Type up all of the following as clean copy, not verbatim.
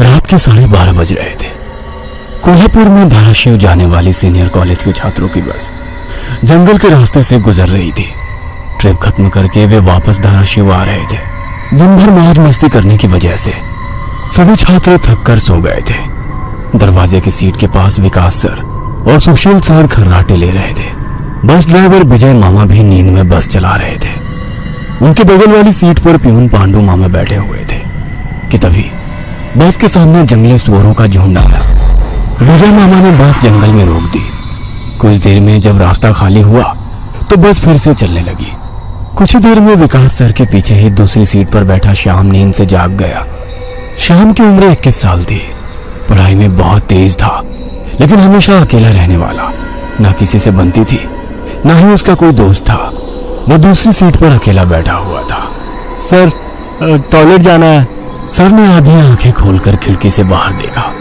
रात के 12:30 बज रहे थे। कोल्हापुर में धाराशिव जाने वाली सीनियर कॉलेज के छात्रों की बस जंगल के रास्ते से गुजर रही थी। ट्रिप खत्म करके वे वापस धाराशिव आ रहे थे। दिन भर मौज मस्ती करने की वजह से सभी छात्र थक कर सो गए थे। दरवाजे की सीट के पास विकास सर और सुशील सर खर्राटे ले रहे थे। बस ड्राइवर विजय मामा भी नींद में बस चला रहे थे। उनके बगल वाली सीट पर प्यून पांडू मामा बैठे हुए थे कि तभी बस के सामने जंगली सुअरों का झुंड आया। विजय मामा ने बस जंगल में रोक दी। कुछ देर में जब रास्ता खाली हुआ तो बस फिर से चलने लगी। कुछ देर में विकास सर के पीछे ही दूसरी सीट पर बैठा श्याम नींद से जाग गया। श्याम की उम्र 21 साल थी। पढ़ाई में बहुत तेज था, लेकिन हमेशा अकेला रहने वाला। ना किसी से बनती थी, ना ही उसका कोई दोस्त था। वो दूसरी सीट पर अकेला बैठा हुआ था। सर, टॉयलेट जाना है। सर ने आधी आंखें खोलकर खिड़की से बाहर देखा।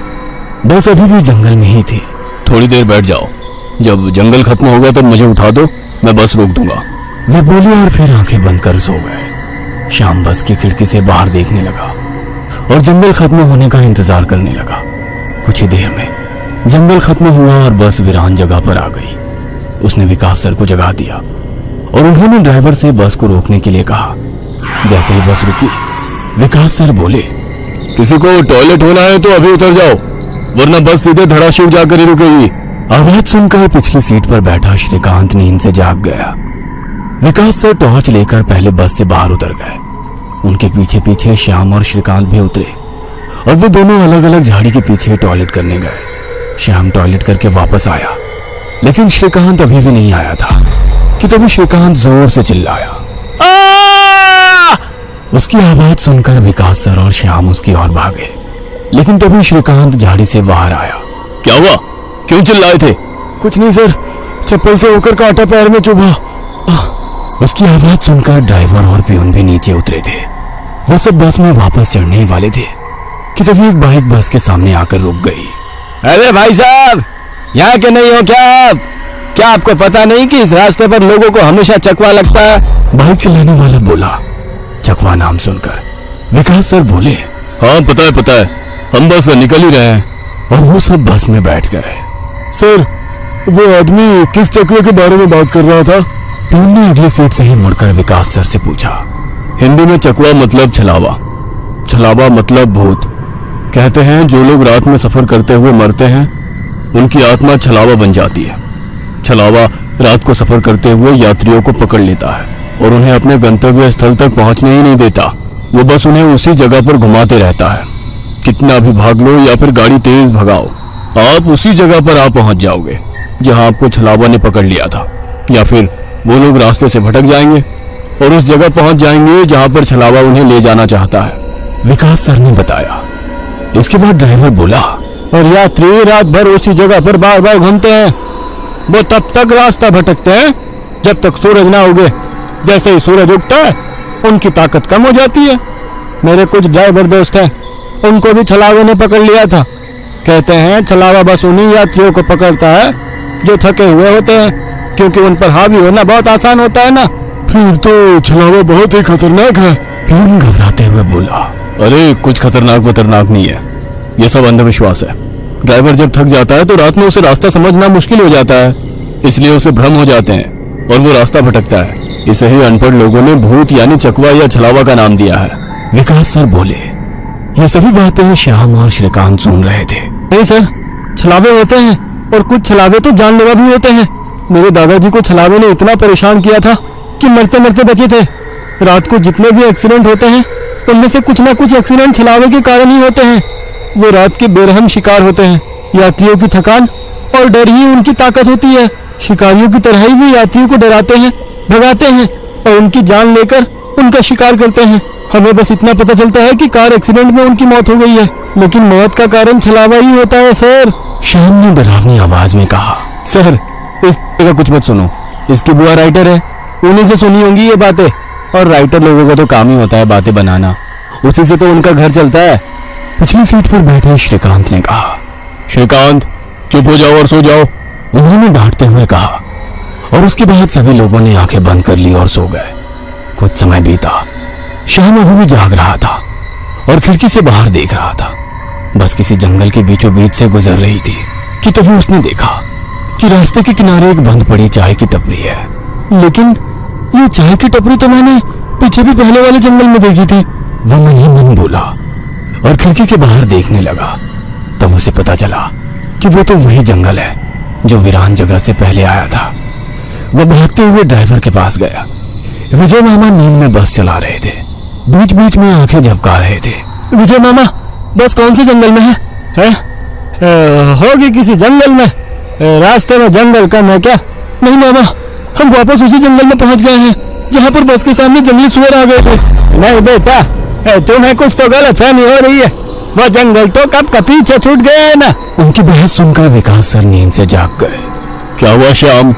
बस अभी भी जंगल में ही थी। थोड़ी देर बैठ जाओ, जब जंगल खत्म होगा तब मुझे उठा दो, मैं बस रोक दूंगा। वे बोले और फिर आंखें बंद कर सो गए। श्याम बस की खिड़की से बाहर देखने लगा और जंगल खत्म होने का इंतजार करने लगा। कुछ ही देर में जंगल खत्म हुआ और बस वीरान जगह पर आ गई। उसने विकास सर को जगा दिया और उन्होंने ड्राइवर से बस को रोकने के लिए कहा। जैसे ही बस रुकी, विकास सर बोले, किसी को टॉयलेट होना है तो अभी उतर जाओ, वरना बस सीधे धराशिव जाकर ही रुकेगी। आवाज सुनकर पिछली सीट पर बैठा श्रीकांत नींद से जाग गया। विकास सर टॉर्च लेकर पहले बस से बाहर उतर गए। उनके पीछे पीछे श्याम और श्रीकांत भी उतरे और वो दोनों अलग अलग झाड़ी के पीछे टॉयलेट करने गए। श्याम टॉयलेट करके वापस आया, लेकिन श्रीकांत अभी भी नहीं आया था कि तभी श्रीकांत जोर से चिल्लाया। उसकी आवाज सुनकर विकास सर और श्याम उसकी ओर भागे, लेकिन तभी श्रीकांत झाड़ी से बाहर आया। क्या हुआ, क्यों चिल्लाए थे? कुछ नहीं सर, चप्पल से होकर कांटा पैर में चुभा। उसकी आवाज सुनकर ड्राइवर और प्यून भी नीचे उतरे थे। वो सब बस में वापस चढ़ने ही वाले थे कि तभी एक बाइक बस के सामने आकर रुक गई। अरे भाई साहब, यहाँ के नहीं हो क्या आप? क्या आपको पता नहीं कि इस रास्ते पर लोगों को हमेशा चकवा लगता है? बाइक चलाने वाला बोला। चकवा नाम सुनकर विकास सर बोले, हाँ पता है, हम बस निकल ही रहे हैं। और वो सब बस में बैठ गए। सर, वो आदमी किस चकवे के बारे में बात कर रहा था? प्यून ने अगली सीट से ही मुड़कर विकास सर से पूछा। हिंदी में चकवा मतलब छलावा, छलावा मतलब भूत। कहते हैं जो लोग रात में सफर करते हुए मरते हैं, उनकी आत्मा छलावा बन जाती है। छलावा रात को सफर करते हुए यात्रियों को पकड़ लेता है और उन्हें अपने गंतव्य स्थल तक पहुंचने ही नहीं देता। वो बस उन्हें उसी जगह पर घुमाते रहता है। कितना भी भाग लो या फिर गाड़ी तेज भगाओ, आप उसी जगह पर आ पहुंच जाओगे जहां आपको छलावा ने पकड़ लिया था। या फिर वो लोग रास्ते से भटक जाएंगे और उस जगह पहुंच जाएंगे जहां पर छलावा उन्हें ले जाना चाहता है। विकास सर ने बताया। इसके बाद ड्राइवर बोला, और यात्री रात भर उसी जगह पर बार बार घूमते हैं। वो तब तक रास्ता भटकते हैं जब तक सूरज ना उगे। जैसे ही सूरज उगता है, उनकी ताकत कम हो जाती है। मेरे कुछ ड्राइवर दोस्त हैं, उनको भी छलावे ने पकड़ लिया था। कहते हैं छलावा बस उन्हीं यात्रियों को पकड़ता है जो थके हुए होते हैं, क्योंकि उन पर हावी होना बहुत आसान होता है ना। फिर तो छलावा बहुत ही खतरनाक है। प्यून घबराते हुए बोला। अरे कुछ खतरनाक नहीं है, ये सब अंधविश्वास है। ड्राइवर जब थक जाता है तो रात में उसे रास्ता समझना मुश्किल हो जाता है, इसलिए उसे भ्रम हो जाते हैं और वो रास्ता भटकता है। इसे ही अनपढ़ लोगों ने भूत यानी चकवा या छलावा का नाम दिया है। विकास सर बोले। ये सभी बातें श्याम और श्रीकांत सुन रहे थे। नहीं सर, छलावे होते हैं और कुछ छलावे तो जानलेवा भी होते हैं। मेरे दादाजी को छलावे ने इतना परेशान किया था कि मरते मरते बचे थे। रात को जितने भी एक्सीडेंट होते हैं, उनमें से कुछ ना कुछ एक्सीडेंट छलावे के कारण ही होते हैं। वो रात के बेरहम शिकार होते हैं। यात्रियों की थकान और डर ही उनकी ताकत होती है। शिकारियों की तरह ही वे यात्रियों को डराते हैं, भगाते हैं और उनकी जान लेकर उनका शिकार करते हैं। हमें बस इतना पता चलता है कि कार एक्सीडेंट में उनकी मौत हो गई है, लेकिन मौत का कारण छलावा ही होता है सर। श्याम ने डरावनी आवाज में कहा। सर, इस का कुछ मत सुनो, इसकी बुआ राइटर है, उन्हीं से सुनी होंगी ये बातें। और राइटर लोगों का तो काम ही होता है बातें बनाना, उसी से तो उनका घर चलता है। पिछली सीट पर बैठे श्रीकांत ने कहा। श्रीकांत, चुप हो जाओ और सो जाओ, उन्होंने डांटते हुए कहा। और उसके बाद सभी लोगों ने आंखें बंद कर ली और सो गए। कुछ समय बीता। श्याम अभी भी जाग रहा था और खिड़की से बाहर देख रहा था। बस किसी जंगल के बीचों बीच से गुजर रही थी कि तभी उसने देखा कि रास्ते के किनारे एक बंद पड़ी चाय की टपरी है। लेकिन ये चाय की टपरी तो मैंने पीछे भी पहले वाले जंगल में देखी थी। वो मन ही मन बोला और खिड़की के बाहर देखने लगा। तब उसे पता चला कि वो तो वही जंगल है जो वीरान जगह से पहले आया था। वो भागते हुए ड्राइवर के पास गया। विजय मामा नींद में बस चला रहे थे, बीच बीच में आंखें झपका रहे थे। विजय मामा, बस कौन से जंगल में है? होगी किसी जंगल में। रास्ते में जंगल कम है क्या? नहीं मामा, हम वापस उसी जंगल में पहुंच गए हैं जहाँ पर बस के सामने जंगली सुअर आ गए थे। नहीं बेटा, तुम्हें कुछ तो गलतफहमी हो रही है। वो जंगल तो कब का पीछे छूट गया है ना। उनकी बहस सुनकर विकास सर नींद से जाग गए। क्या हुआ श्याम?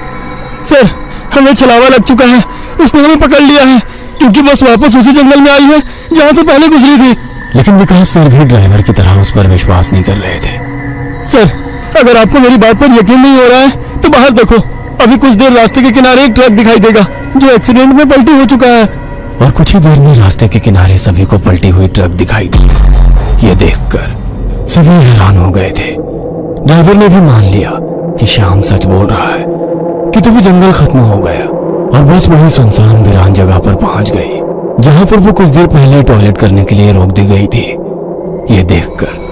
सर, हमें छलावा लग चुका है। उसने हमें पकड़ लिया है क्योंकि बस वापस उसी जंगल में आई है जहाँ से पहले गुजरी थी। लेकिन विकास सर भी ड्राइवर की तरह उस पर विश्वास नहीं कर रहे थे। सर, अगर आपको मेरी बात पर यकीन नहीं हो रहा है तो बाहर देखो। अभी कुछ देर रास्ते के किनारे एक ट्रक दिखाई देगा जो एक्सीडेंट में पलटी हो चुका है। और कुछ ही देर में रास्ते के किनारे सभी को पलटी हुई ट्रक दिखाई दी। ये देखकर सभी हैरान हो गए थे। ड्राइवर ने भी मान लिया कि श्याम सच बोल रहा है कि तभी जंगल खत्म हो गया और बस वही सुनसान वीरान जगह पर पहुंच गई जहां पर वो कुछ देर पहले टॉयलेट करने के लिए रोक दी गई थी। ये देखकर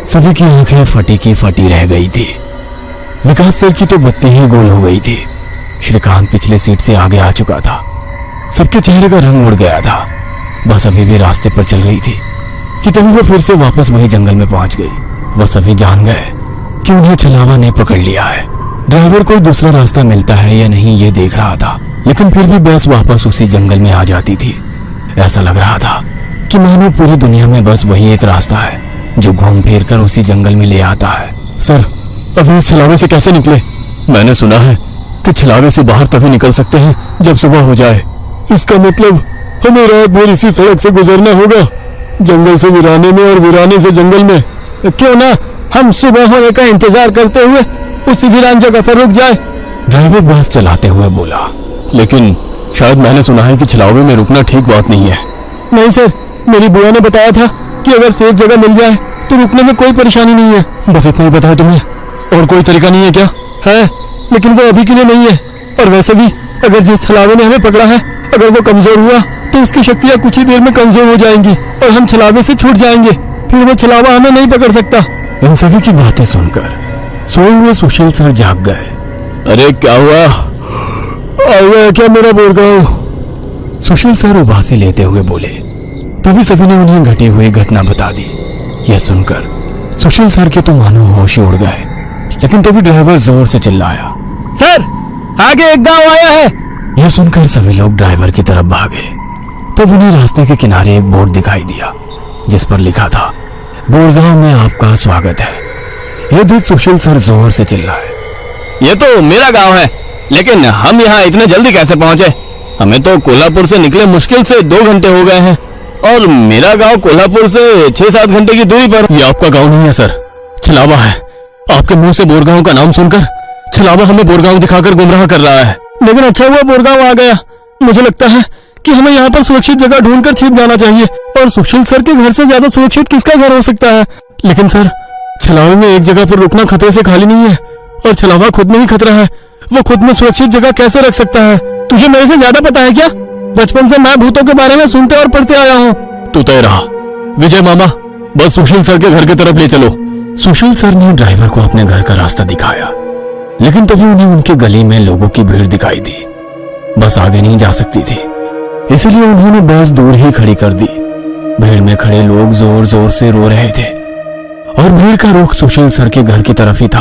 सभी की आंखें फटी की फटी रह गई थी। विकास सर की तो बत्ती ही गोल हो गई थी। श्रीकांत पिछले सीट से आगे आ चुका था। सबके चेहरे का रंग उड़ गया था। बस अभी भी रास्ते पर चल रही थी कि तभी वो फिर से वापस वही जंगल में पहुंच गई। वो सभी जान गए कि उन्हें छलावा ने पकड़ लिया है। ड्राइवर कोई दूसरा रास्ता मिलता है या नहीं ये देख रहा था, लेकिन फिर भी बस वापस उसी जंगल में आ जाती थी। ऐसा लग रहा था कि मानो पूरी दुनिया में बस वही एक रास्ता है जो घूम फिर कर उसी जंगल में ले आता है। सर, अभी इस छलावे से कैसे निकले? मैंने सुना है कि छलावे से बाहर तभी निकल सकते हैं जब सुबह हो जाए। इसका मतलब हमें रात भर इसी सड़क से गुजरना होगा, जंगल से वीराने में और वीराने से जंगल में। क्यों ना हम सुबह होने का इंतजार करते हुए उसी वीरान जगह पर रुक जाए। ड्राइवर बस चलाते हुए बोला। लेकिन शायद मैंने सुना है कि छलावे में रुकना ठीक बात नहीं है। नहीं सर, मेरी बुआ ने बताया था कि अगर सेफ जगह मिल जाए तो रुकने में कोई परेशानी नहीं है। बस इतना ही पता है तुम्हें? और कोई तरीका नहीं है क्या? है, लेकिन वो अभी के लिए नहीं है। और वैसे भी अगर जिस छलावे ने हमें पकड़ा है, अगर वो कमजोर हुआ तो उसकी शक्तियां कुछ ही देर में कमजोर हो जाएंगी और हम छलावे से छूट जाएंगे। फिर वो छलावा हमें नहीं पकड़ सकता। इन सभी की बातें सुनकर सोए हुए सुशील सर जाग गए। अरे क्या हुआ? आ गया क्या मेरा बोरगांव? सुशील सर उबासी लेते हुए बोले। तभी सभी ने उन्हें घटी हुई घटना बता दी। यह सुनकर सुशील सर के तो मानो होश ही उड़ गए। लेकिन तभी ड्राइवर जोर से चिल्लाया, सर, आगे एक गांव आया है। यह सुनकर सभी लोग ड्राइवर की तरफ भागे। तब उन्हें रास्ते के किनारे एक बोर्ड दिखाई दिया जिस पर लिखा था, बोरगांव में आपका स्वागत है। यह देख सुशील सर जोर से चिल्लाए, ये तो मेरा गांव है, लेकिन हम यहाँ इतने जल्दी कैसे पहुंचे? हमें तो कोल्हापुर से निकले मुश्किल से 2 घंटे हो गए हैं और मेरा गांव कोल्हापुर से 6-7 घंटे की दूरी पर। ये आपका गांव नहीं है सर, छलावा है। आपके मुंह से बोरगांव का नाम सुनकर छलावा हमें बोरगांव दिखाकर गुमराह कर रहा है। लेकिन अच्छा हुआ बोरगांव आ गया। मुझे लगता है कि हमें यहाँ पर सुरक्षित जगह ढूंढकर छिप जाना चाहिए। और सुशील सर के घर से ज्यादा सुरक्षित किसका घर हो सकता है? लेकिन सर, छलावे में एक जगह पर रुकना खतरे से खाली नहीं है और छलावा खुद में ही खतरा है। वो खुद में सुरक्षित जगह कैसे रख सकता है? तुझे मेरे से ज्यादा पता है क्या? बचपन से मैं भूतों के बारे में सुनते और पढ़ते आया हूँ। तू तय रहा। विजय मामा, बस सुशील सर के घर की तरफ ले चलो। सुशील सर ने ड्राइवर को अपने घर का रास्ता दिखाया, लेकिन तभी उन्हें उनकी गली में लोगों की भीड़ दिखाई दी। बस आगे नहीं जा सकती थी, इसलिए उन्होंने बस दूर ही खड़ी कर दी। भीड़ में खड़े लोग जोर जोर से रो रहे थे और भीड़ का रुख सुशील सर के घर की तरफ ही था।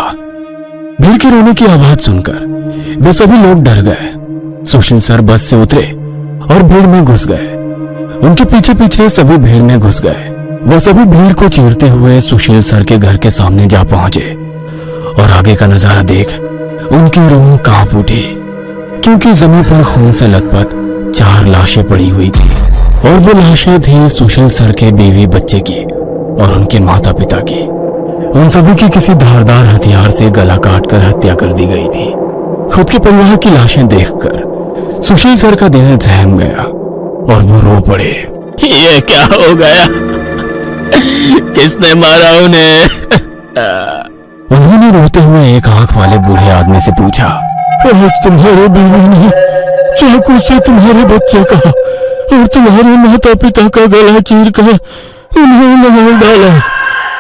भीड़ के रोने की आवाज सुनकर वे सभी लोग डर गए। सुशील सर बस से उतरे और भीड़ में घुस गए। उनके पीछे पीछे सभी भीड़ में घुस गए। वो सभी भीड़ को चीरते हुए सुशील सर के घर के सामने जा पहुंचे और आगे का नजारा देख उनकी रूह कांप उठी, क्योंकि जमीन पर खून से लथपथ 4 लाशें पड़ी हुई थी और वो लाशें थी सुशील सर के बीवी बच्चे की और उनके माता पिता की। उन सभी की किसी धारदार हथियार से गला काटकर हत्या कर दी गई थी। खुद के परिवार की लाशें देखकर सुशील सर का दिल सहम गया और वो रो पड़े। ये क्या हो गया? किसने मारा उन्हें? उन्होंने रोते हुए एक आंख वाले बूढ़े आदमी से पूछा। आज तुम्हारे बीवी ने चाकू से तुम्हारे बच्चे का और तुम्हारे माता पिता का गला चीर कर उन्हें मार डाला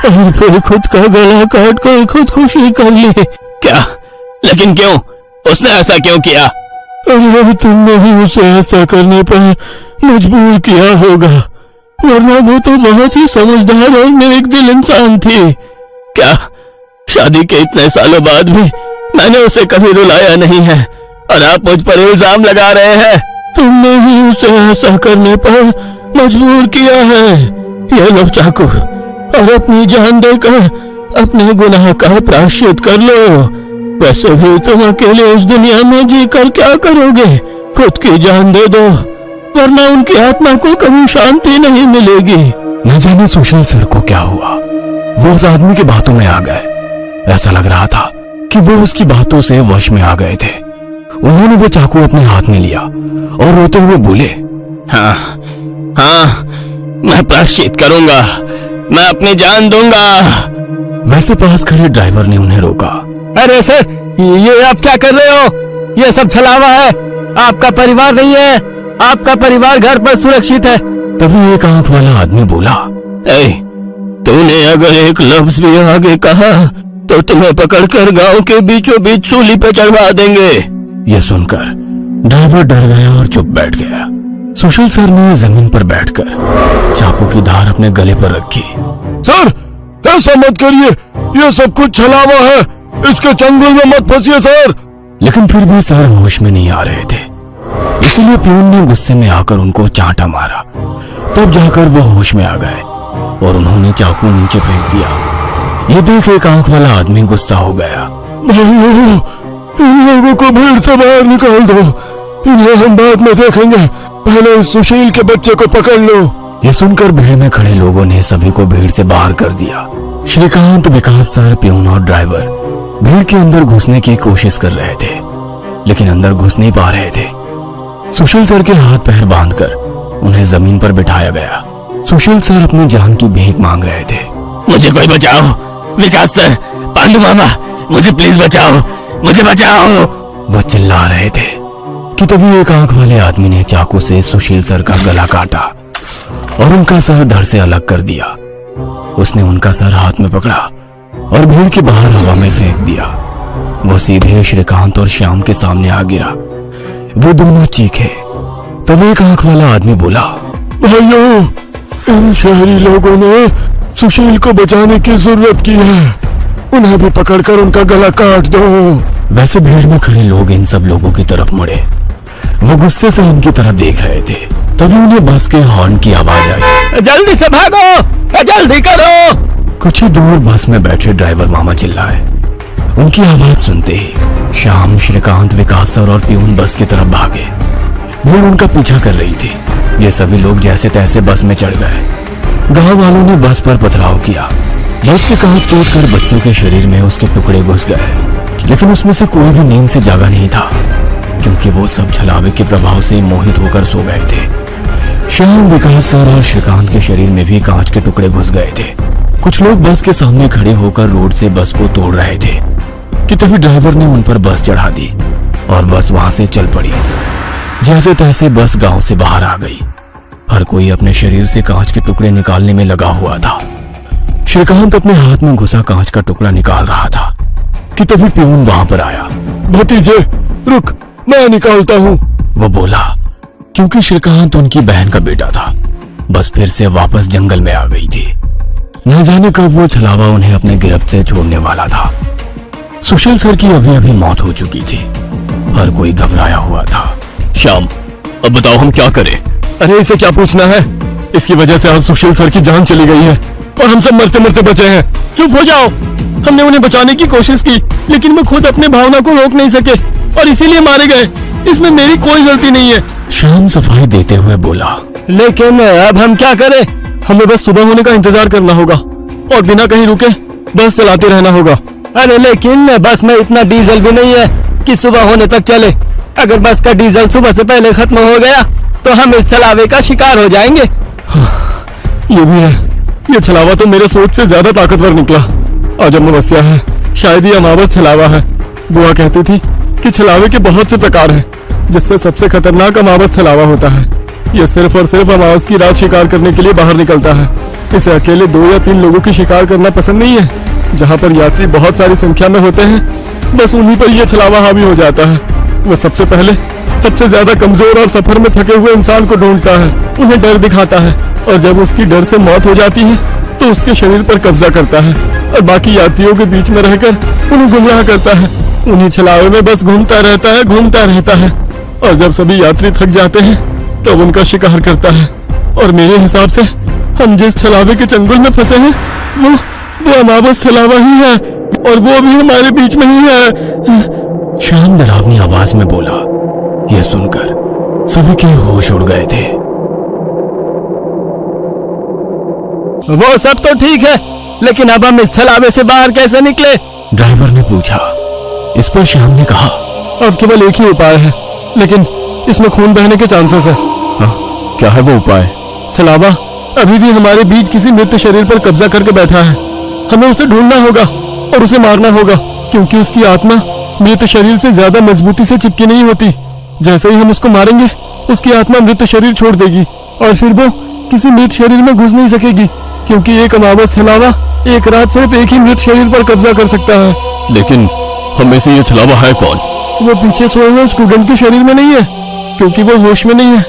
और फिर खुद का गला काट कर खुदकुशी कर ली। क्या? लेकिन क्यों? उसने ऐसा क्यों किया? अरे तुमने ही उसे ऐसा करने पर मजबूर किया होगा, वरना वो तो बहुत ही समझदार और नेक दिल इंसान थी। क्या शादी के इतने सालों बाद भी मैंने उसे कभी रुलाया नहीं है और आप मुझ पर इल्जाम लगा रहे हैं? तुमने ही उसे ऐसा करने पर मजबूर किया है। ये लो चाकू और अपनी जान देकर अपने गुनाह का प्रायश्चित कर लो। वैसे भी तुम अकेले इस दुनिया में जी कर क्या करोगे? खुद की जान दे दो, वरना उनकी आत्मा को कभी शांति नहीं मिलेगी। न जाने सुशील सर को क्या हुआ, वो उस आदमी की बातों में आ गए। ऐसा लग रहा था कि वो उसकी बातों से वश में आ गए थे। उन्होंने वो चाकू अपने हाथ में लिया और रोते हुए बोले, हाँ हाँ, मैं प्रायश्चित करूंगा, मैं अपनी जान दूंगा। वैसे पास खड़े ड्राइवर ने उन्हें रोका। अरे सर, ये आप क्या कर रहे हो? ये सब छलावा है, आपका परिवार नहीं है, आपका परिवार घर पर सुरक्षित है। तभी एक आंख वाला आदमी बोला, तूने अगर एक लफ्ज भी आगे कहा तो तुम्हें पकड़कर गांव के बीचों बीच सूली पे चढ़वा देंगे। यह सुनकर ड्राइवर डर गया और चुप बैठ गया। सुशील सर ने जमीन पर बैठकर चाकू की धार अपने गले पर रखी। सर, ऐसा मत करिए, ये सब कुछ छलावा है, इसके चंगुल में मत फंसिए सर। लेकिन फिर भी सर होश में नहीं आ रहे थे, इसलिए प्यून ने गुस्से में आकर उनको चांटा मारा। तब जाकर वो होश में आ गए और उन्होंने चाकू नीचे फेंक दिया। ये देख एक आंख वाला आदमी गुस्सा हो गया। भाइयों, इन लोगों को भीड़ से बाहर निकाल दो, इन्हें हम बाद में देखेंगे, पहले इस सुशील के बच्चे को पकड़ लो। ये सुनकर भीड़ में खड़े लोगों ने सभी को भीड़ से बाहर कर दिया। श्रीकांत, विकास सर, प्यून और ड्राइवर भीड़ के अंदर घुसने की कोशिश कर रहे थे, लेकिन अंदर घुस नहीं पा रहे थे। सुशील सर के हाथ पैर बांधकर उन्हें जमीन पर बिठाया गया। सुशील सर अपनी जान की भीख मांग रहे थे। मुझे कोई बचाओ, विकास सर, पांडु मामा, मुझे प्लीज बचाओ, मुझे बचाओ। वो चिल्ला रहे थे कि तभी एक आंख वाले आदमी ने चाकू से सुशील सर का गला काटा और उनका सर धड़ से अलग कर दिया। उसने उनका सर हाथ में पकड़ा और भीड़ के बाहर हवा में फेंक दिया। वो सीधे श्रीकांत और श्याम के सामने आ गिरा। वो दोनों चीखे। तब एक आंख वाला आदमी बोला, भाइयों, इन शहरी लोगों ने सुशील को बचाने की जरूरत की है, उन्हें भी पकड़कर उनका गला काट दो। वैसे भीड़ में खड़े लोग इन सब लोगों की तरफ मुड़े। वो गुस्से से उनकी तरफ देख रहे थे। तभी उन्हें बस के हॉर्न की आवाज आई। जल्दी से भागो, जल्दी करो। कुछ ही दूर बस में बैठे ड्राइवर मामा चिल्लाए। उनकी आवाज सुनते ही श्याम, श्रीकांत, विकास सर और प्यून बस की तरफ भागे। भीड़ उनका पीछा कर रही थी। ये सभी लोग जैसे तैसे बस में चढ़ गए। गांव वालों ने बस पर पथराव किया। बस के कांच तोड़कर बच्चों के शरीर में उसके टुकड़े घुस गए, लेकिन उसमें से कोई भी नींद से जागा नहीं था, क्योंकि वो सब छलावे के प्रभाव से मोहित होकर सो गए थे। श्याम, विकास सर और श्रीकांत के शरीर में भी कांच के टुकड़े घुस गए थे। कुछ लोग बस के सामने खड़े होकर रोड से बस को तोड़ रहे थे कि तभी ड्राइवर ने उन पर बस चढ़ा दी और बस वहां से चल पड़ी। जैसे तैसे बस गांव से बाहर आ गई। हर कोई अपने शरीर से कांच के टुकड़े निकालने में लगा हुआ था। श्रीकांत अपने हाथ में घुसा कांच का टुकड़ा निकाल रहा था कि तभी प्यून वहां पर आया। भतीजे, रुक, मैं निकालता हूँ, वो बोला, क्योंकि श्रीकांत उनकी बहन का बेटा था। बस फिर से वापस जंगल में आ गई थी। न जाने कब वो छलावा उन्हें अपने गिरफ्त से छोड़ने वाला था। सुशील सर की अभी अभी मौत हो चुकी थी। हर कोई घबराया हुआ था। श्याम, अब बताओ हम क्या करें? अरे इसे क्या पूछना है, इसकी वजह से आज सुशील सर की जान चली गई है और हम सब मरते मरते बचे हैं। चुप हो जाओ। हमने उन्हें बचाने की कोशिश की, लेकिन वो खुद अपने भावना को रोक नहीं सके और इसीलिए मारे गए। इसमें मेरी कोई गलती नहीं है। श्याम सफाई देते हुए बोला, लेकिन अब हम क्या करें? हमें बस सुबह होने का इंतजार करना होगा और बिना कहीं रुके बस चलाते रहना होगा। अरे लेकिन बस में इतना डीजल भी नहीं है कि सुबह होने तक चले। अगर बस का डीजल सुबह से पहले खत्म हो गया तो हम इस छलावे का शिकार हो जाएंगे। ये भी है, ये छलावा तो मेरे सोच से ज्यादा ताकतवर निकला। आज अमावस्या है, शायद ये अमावस छलावा है। बुआ कहती थी कि छलावे के बहुत से प्रकार हैं, जिससे सबसे खतरनाक अमावस छलावा होता है। ये सिर्फ और सिर्फ अमावस की रात शिकार करने के लिए बाहर निकलता है। इसे अकेले 2 या 3 लोगों की शिकार करना पसंद नहीं है। जहाँ पर यात्री बहुत सारी संख्या में होते हैं, बस उन्हीं पर यह छलावा हावी हो जाता है। वो सबसे पहले सबसे ज्यादा कमजोर और सफर में थके हुए इंसान को ढूंढता है, उन्हें डर दिखाता है, और जब उसकी डर से मौत हो जाती है तो उसके शरीर पर कब्जा करता है और बाकी यात्रियों के बीच में रहकर उन्हें गुमराह करता है। उन्हीं छलावे में बस घूमता रहता है, और जब सभी यात्री थक जाते हैं तब तो उनका शिकार करता है। और मेरे हिसाब से हम जिस छलावे के चंगुल में फंसे हैं वो अमावस छलावा ही है, और वो भी हमारे बीच में ही है। श्याम डरावनी आवाज में बोला। यह सुनकर सभी के होश उड़ गए थे। वो सब तो ठीक है, लेकिन अब हम इस छलावे से बाहर कैसे निकले? ड्राइवर ने पूछा। इस पर श्याम ने कहा, अब केवल एक ही उपाय है, लेकिन इसमें खून बहने के चांसेस है। क्या है वो उपाय? छलावा अभी भी हमारे बीच किसी मृत शरीर पर कब्जा करके बैठा है। हमें उसे ढूंढना होगा और उसे मारना होगा, क्योंकि उसकी आत्मा मृत शरीर से ज्यादा मजबूती से चिपकी नहीं होती। जैसे ही हम उसको मारेंगे, उसकी आत्मा मृत शरीर छोड़ देगी और फिर वो किसी मृत शरीर में घुस नहीं सकेगी, क्योंकि एक अमावस छलावा एक रात सिर्फ एक ही मृत शरीर पर कब्जा कर सकता है। लेकिन हम में से ये छलावा है कौन? वो पीछे सोए हुए स्टूडेंट के शरीर में नहीं है, क्योंकि वो होश में नहीं है।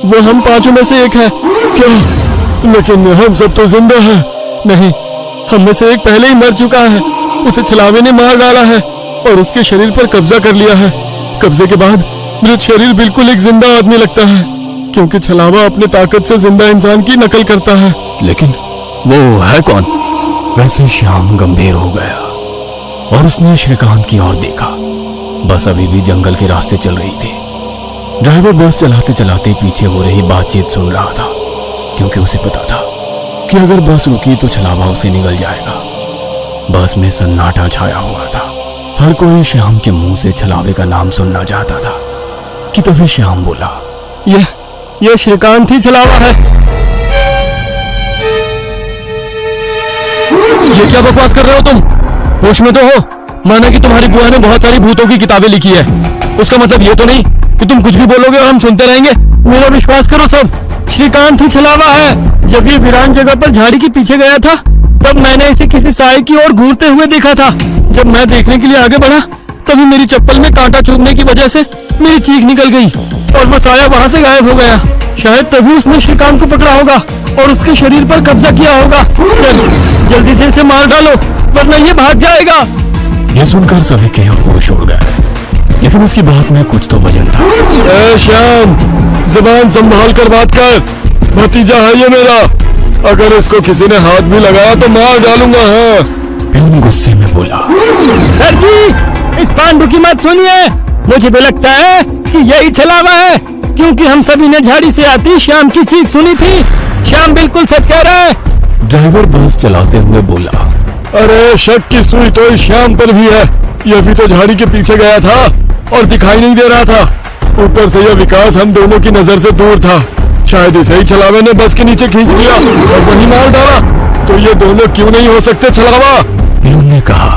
वो हम 5 में से एक है। क्या? लेकिन हम सब तो जिंदा हैं। नहीं, हम में से एक पहले ही मर चुका है। उसे छलावे ने मार डाला है और उसके शरीर पर कब्जा कर लिया है। कब्जे के बाद मृत शरीर बिल्कुल एक जिंदा आदमी लगता है, क्योंकि छलावा अपनी ताकत से जिंदा इंसान की नकल करता है। लेकिन वो है कौन? वैसे श्याम गंभीर हो गया और उसने श्रीकांत की ओर देखा। बस अभी भी जंगल के रास्ते चल रही थी। ड्राइवर बस चलाते चलाते पीछे हो रही बातचीत सुन रहा था, क्योंकि उसे पता था कि अगर बस रुकी तो छलावा उसे निगल जाएगा। बस में सन्नाटा छाया हुआ था। हर कोई श्याम के मुंह से छलावे का नाम सुनना चाहता था कि तभी श्याम बोला, ये श्रीकांत ही छलावा है। ये क्या बकवास कर रहे हो तुम? होश में तो हो? माना कि तुम्हारी बुआ ने बहुत सारी भूतों की किताबें लिखी है, उसका मतलब ये तो नहीं कि तुम कुछ भी बोलोगे और हम सुनते रहेंगे। मेरा विश्वास करो सब, श्रीकांत ही छलावा है। जब ये वीरान जगह पर झाड़ी के पीछे गया था, तब मैंने इसे किसी साए की ओर घूरते हुए देखा था। जब मैं देखने के लिए आगे बढ़ा, तभी मेरी चप्पल में कांटा चुभने की वजह से मेरी चीख निकल गई और वो साया वहां से गायब हो गया। शायद तभी उसने श्रीकांत को पकड़ा होगा और उसके शरीर पर कब्जा किया होगा। जल्दी से इसे मार डालो, वरना ये भाग जाएगा। यह सुनकर सभी के होश उड़ गए, लेकिन उसकी बात में कुछ तो वजन था। ए श्याम, जुबान संभाल कर बात कर। भतीजा है ये मेरा, अगर इसको किसी ने हाथ भी लगाया तो मार डालूंगा। हाँ। प्यून गुस्से में बोला, सर जी, इस पांडु की मत सुनिए। मुझे भी लगता है कि यही छलावा है, क्योंकि हम सभी ने झाड़ी से आती श्याम की चीख सुनी थी। श्याम बिल्कुल सच कह रहा है। ड्राइवर बस चलाते हुए बोला, अरे शक की सुई तो इस श्याम पर भी है। यह भी तो झाड़ी के पीछे गया था और दिखाई नहीं दे रहा था। ऊपर से यह विकास हम दोनों की नजर से दूर था। शायद इसे ही छलावे ने बस के नीचे खींच लिया और वहीं मार डाला। तो ये दोनों क्यों नहीं हो सकते छलावा? प्यून ने कहा।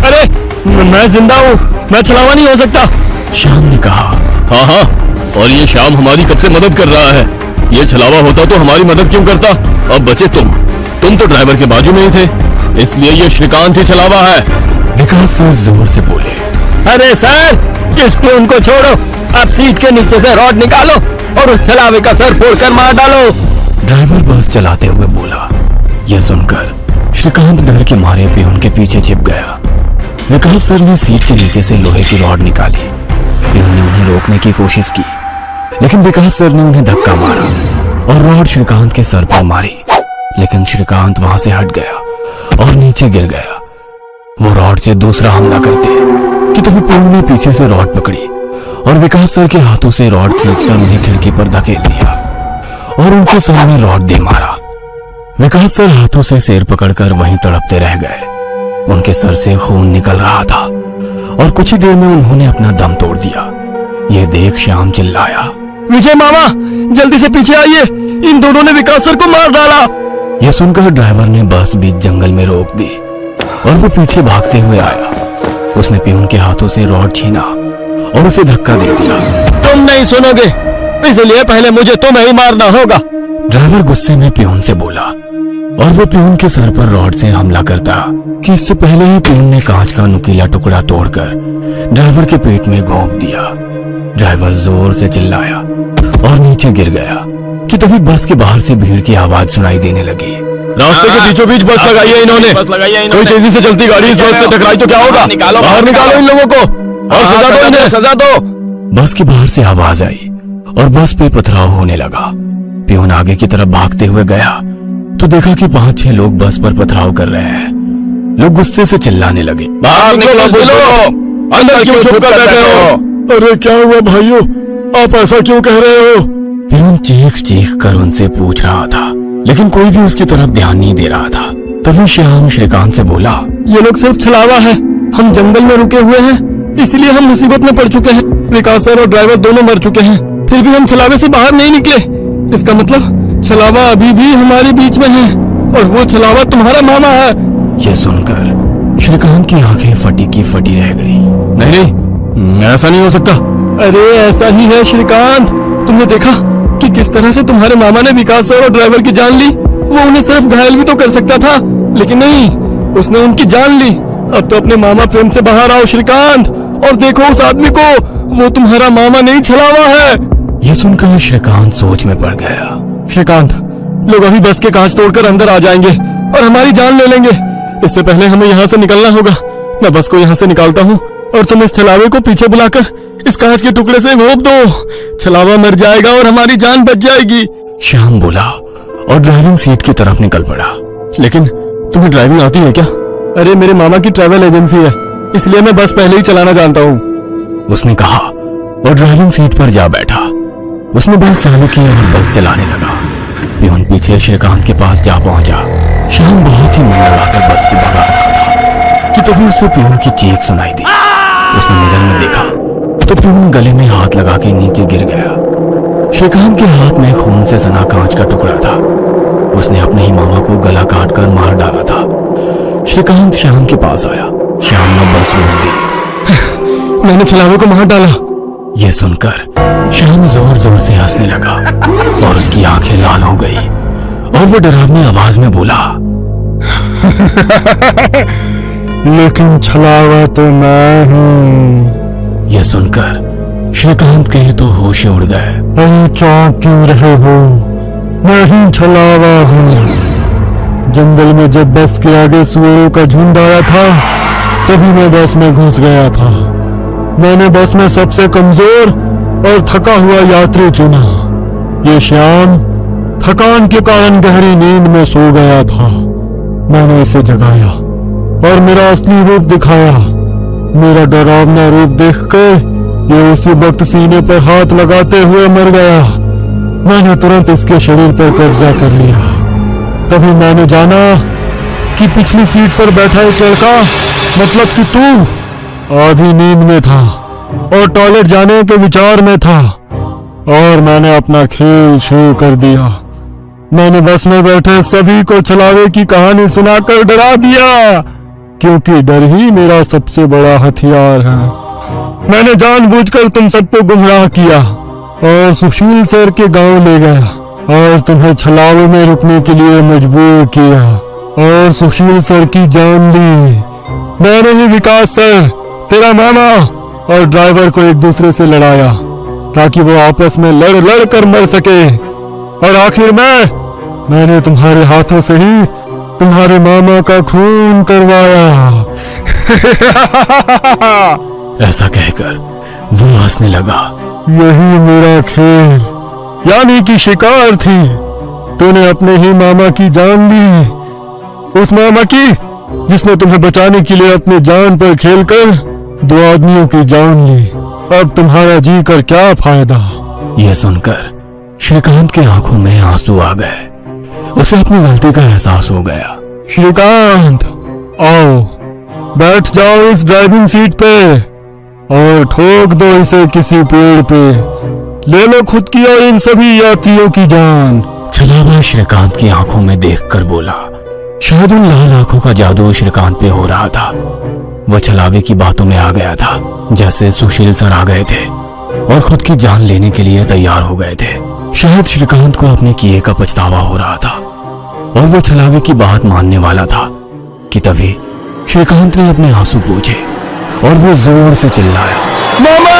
अरे मैं जिंदा हूँ, मैं छलावा नहीं हो सकता। श्याम ने कहा, हाँ, और ये श्याम हमारी कब से मदद कर रहा है। ये छलावा होता तो हमारी मदद क्यों करता? अब बचे तुम तो ड्राइवर के बाजू में ही थे, इसलिए ये श्रीकांत ही छलावा है। विकास सर जोर से बोले, अरे सर, इस प्यून को छोड़ो। आप सीट के नीचे से रॉड निकालो और उस छलावे का सर फोड़कर मार डालो। ड्राइवर बस चलाते हुए बोला। यह सुनकर श्रीकांत डर के मारे प्यून के पीछे छिप गया। विकास सर ने सीट के नीचे से लोहे की रॉड निकाली। प्यून ने उन्हें रोकने की कोशिश की, लेकिन विकास सर ने उन्हें धक्का मारा और रॉड श्रीकांत के सर पर मारी। लेकिन श्रीकांत वहां से हट गया और नीचे गिर गया। वो रॉड से दूसरा हमला करते कि तभी प्यून ने पीछे से रॉड पकड़ी और विकास सर के हाथों से रॉड खींचकर उन्हें खिड़की पर धकेल दिया और उनके सामने रॉड दे मारा। विकास सर हाथों से सिर पकड़कर वहीं तड़पते रह गए। उनके सर से खून निकल रहा था और कुछ ही देर में उन्होंने अपना दम तोड़ दिया। यह देख श्याम चिल्लाया, विजय मामा, जल्दी से पीछे आइए, इन दोनों ने विकास सर को मार डाला। यह सुनकर ड्राइवर ने बस बीच जंगल में रोक दी और वो पीछे भागते हुए आया। उसने पियून के हाथों से रॉड छीना और उसे धक्का दे दिया। तुम नहीं सुनोगे, इसलिए पहले मुझे तुम्हें ही मारना होगा। ड्राइवर गुस्से में पियून से बोला और वो पियून के सर पर रॉड से हमला करता कि इससे पहले ही पियून ने कांच का नुकीला टुकड़ा तोड़कर ड्राइवर के पेट में घोंप दिया। ड्राइवर जोर से चिल्लाया और नीचे गिर गया कि तभी बस के बाहर से भीड़ की आवाज सुनाई देने लगी। रास्ते के बीचों बीच बस लगाई है इन्होंने। कोई तेजी से चलती गाड़ी इस बस से टकराई तो क्या होगा? बाहर निकालो इन लोगों को और सजा दो इन्हें, सजा दो। बस के बाहर से आवाज आई और बस पे पथराव होने लगा। पियून आगे की तरफ भागते हुए गया तो देखा कि 5-6 लोग बस पर पथराव कर रहे हैं। लोग गुस्से से चिल्लाने लगे, बाहर निकलो, अंदर क्यों छुप कर बैठे हो? अरे क्या हुआ भाइयों, आप ऐसा क्यों कह रहे हो? पियून चीख कर उनसे पूछ रहा था, लेकिन कोई भी उसकी तरफ ध्यान नहीं दे रहा था। तभी श्याम श्रीकांत से बोला, ये लोग सिर्फ छलावा है। हम जंगल में रुके हुए हैं, इसलिए हम मुसीबत में पड़ चुके हैं। विकास सर और ड्राइवर दोनों मर चुके हैं, फिर भी हम छलावे से बाहर नहीं निकले। इसका मतलब छलावा अभी भी हमारे बीच में है और वो छलावा तुम्हारा मामा है। ये सुनकर श्रीकांत की आंखें फटी की फटी रह गई। नहीं, ऐसा नहीं हो सकता। अरे ऐसा ही है श्रीकांत, तुमने देखा कि किस तरह से तुम्हारे मामा ने विकास सर और ड्राइवर की जान ली। वो उन्हें सिर्फ घायल भी तो कर सकता था, लेकिन नहीं, उसने उनकी जान ली। अब तो अपने मामा प्रेम से बाहर आओ श्रीकांत और देखो उस आदमी को, वो तुम्हारा मामा नहीं छलावा है। ये सुनकर श्रीकांत सोच में पड़ गया। श्रीकांत, लोग अभी बस के कांच तोड़कर अंदर आ जाएंगे और हमारी जान ले लेंगे। इससे पहले हमें यहाँ से निकलना होगा। मैं बस को यहाँ से निकालता हूँ और तुम इस छलावे को पीछे बुलाकर इस कांच के टुकड़े से घोंप दो। छलावा मर जाएगा और हमारी जान बच जाएगी। श्याम बोला और ड्राइविंग सीट की तरफ निकल पड़ा। लेकिन तुम्हें ड्राइविंग आती है क्या? अरे मेरे मामा की ट्रैवल एजेंसी है, इसलिए मैं बस पहले ही चलाना जानता हूँ, उसने कहा और ड्राइविंग सीट पर जा बैठा। उसने बस चालू की और बस चलाने लगा। पियून पीछे श्रीकांत के पास जा पहुंचा। श्याम बहुत ही मन लगाकर बस की भगा रहा था कि तभी उसे पियून की चीख सुनाई दी। उसने मिरर में देखा तो पियून गले में हाथ लगा के नीचे गिर गया। श्रीकांत के हाथ में खून से सना कांच का टुकड़ा था। उसने अपने ही मामा को गला काट कर मार डाला था। श्रीकांत श्याम के पास आया। श्याम ने बस रोक दी। मैंने छलावे को मार डाला। ये सुनकर श्याम जोर जोर से हंसने लगा और उसकी आंखें लाल हो गई और वो डरावनी आवाज में बोला, लेकिन छलावा तो मैं हूँ। यह सुनकर श्रीकांत के तो होश उड़ गए। अरे चौंक क्यों रहे हो? मैं ही छलावा हूँ। जंगल में जब बस के आगे सुअरों का झुंड आया था, तभी मैं बस में घुस गया था। मैंने बस में सबसे कमजोर और थका हुआ यात्री चुना। ये श्याम थकान के कारण गहरी नींद में सो गया था। मैंने इसे जगाया और मेरा असली रूप दिखाया। मेरा डरावना रूप देखकर ये उसी वक्त सीने पर हाथ लगाते हुए मर गया। मैंने तुरंत इसके शरीर पर कब्जा कर लिया। तभी मैंने जाना कि पिछली सीट पर बैठा एक लड़का, मतलब कि तू, आधी नींद में था और टॉयलेट जाने के विचार में था, और मैंने अपना खेल शुरू कर दिया। मैंने बस में बैठे सभी को छलावे की कहानी सुनाकर डरा दिया, क्योंकि डर ही मेरा सबसे बड़ा हथियार है। मैंने जानबूझकर तुम सबको गुमराह किया और सुशील सर के गांव ले गया और तुम्हें छलावे में रुकने के लिए मजबूर किया और सुशील सर की जान ली। मैंने ही विकास सर, तेरा मामा और ड्राइवर को एक दूसरे से लड़ाया ताकि वो आपस में लड़ कर मर सके, और आखिर मैंने तुम्हारे हाथों से ही तुम्हारे मामा का खून करवाया। ऐसा कहकर वो हंसने लगा। यही मेरा खेल, यानी कि शिकार थी। तूने अपने ही मामा की जान ली, उस मामा की जिसने तुम्हें बचाने के लिए अपनी जान पर खेलकर 2 आदमियों की जान ली। अब तुम्हारा जी कर क्या फायदा? यह सुनकर श्रीकांत की आंखों में आंसू आ गए। उसे अपनी गलती का एहसास हो गया। श्रीकांत, आओ बैठ जाओ इस ड्राइविंग सीट पे और ठोक दो इसे किसी पेड़ पे। ले लो खुद की और इन सभी यात्रियों की जान। छलावा श्रीकांत की आंखों में देखकर बोला। शायद उन लाल आंखों का जादू श्रीकांत पे हो रहा था। वह छलावे की बातों में आ गया था, जैसे सुशील सर आ गए थे और खुद की जान लेने के लिए तैयार हो गए थे। शायद श्रीकांत को अपने किए का पछतावा हो रहा था और वो छलावे की बात मानने वाला था कि तभी श्रीकांत ने अपने आंसू पोंछे और वो जोर से चिल्लाया, मामा!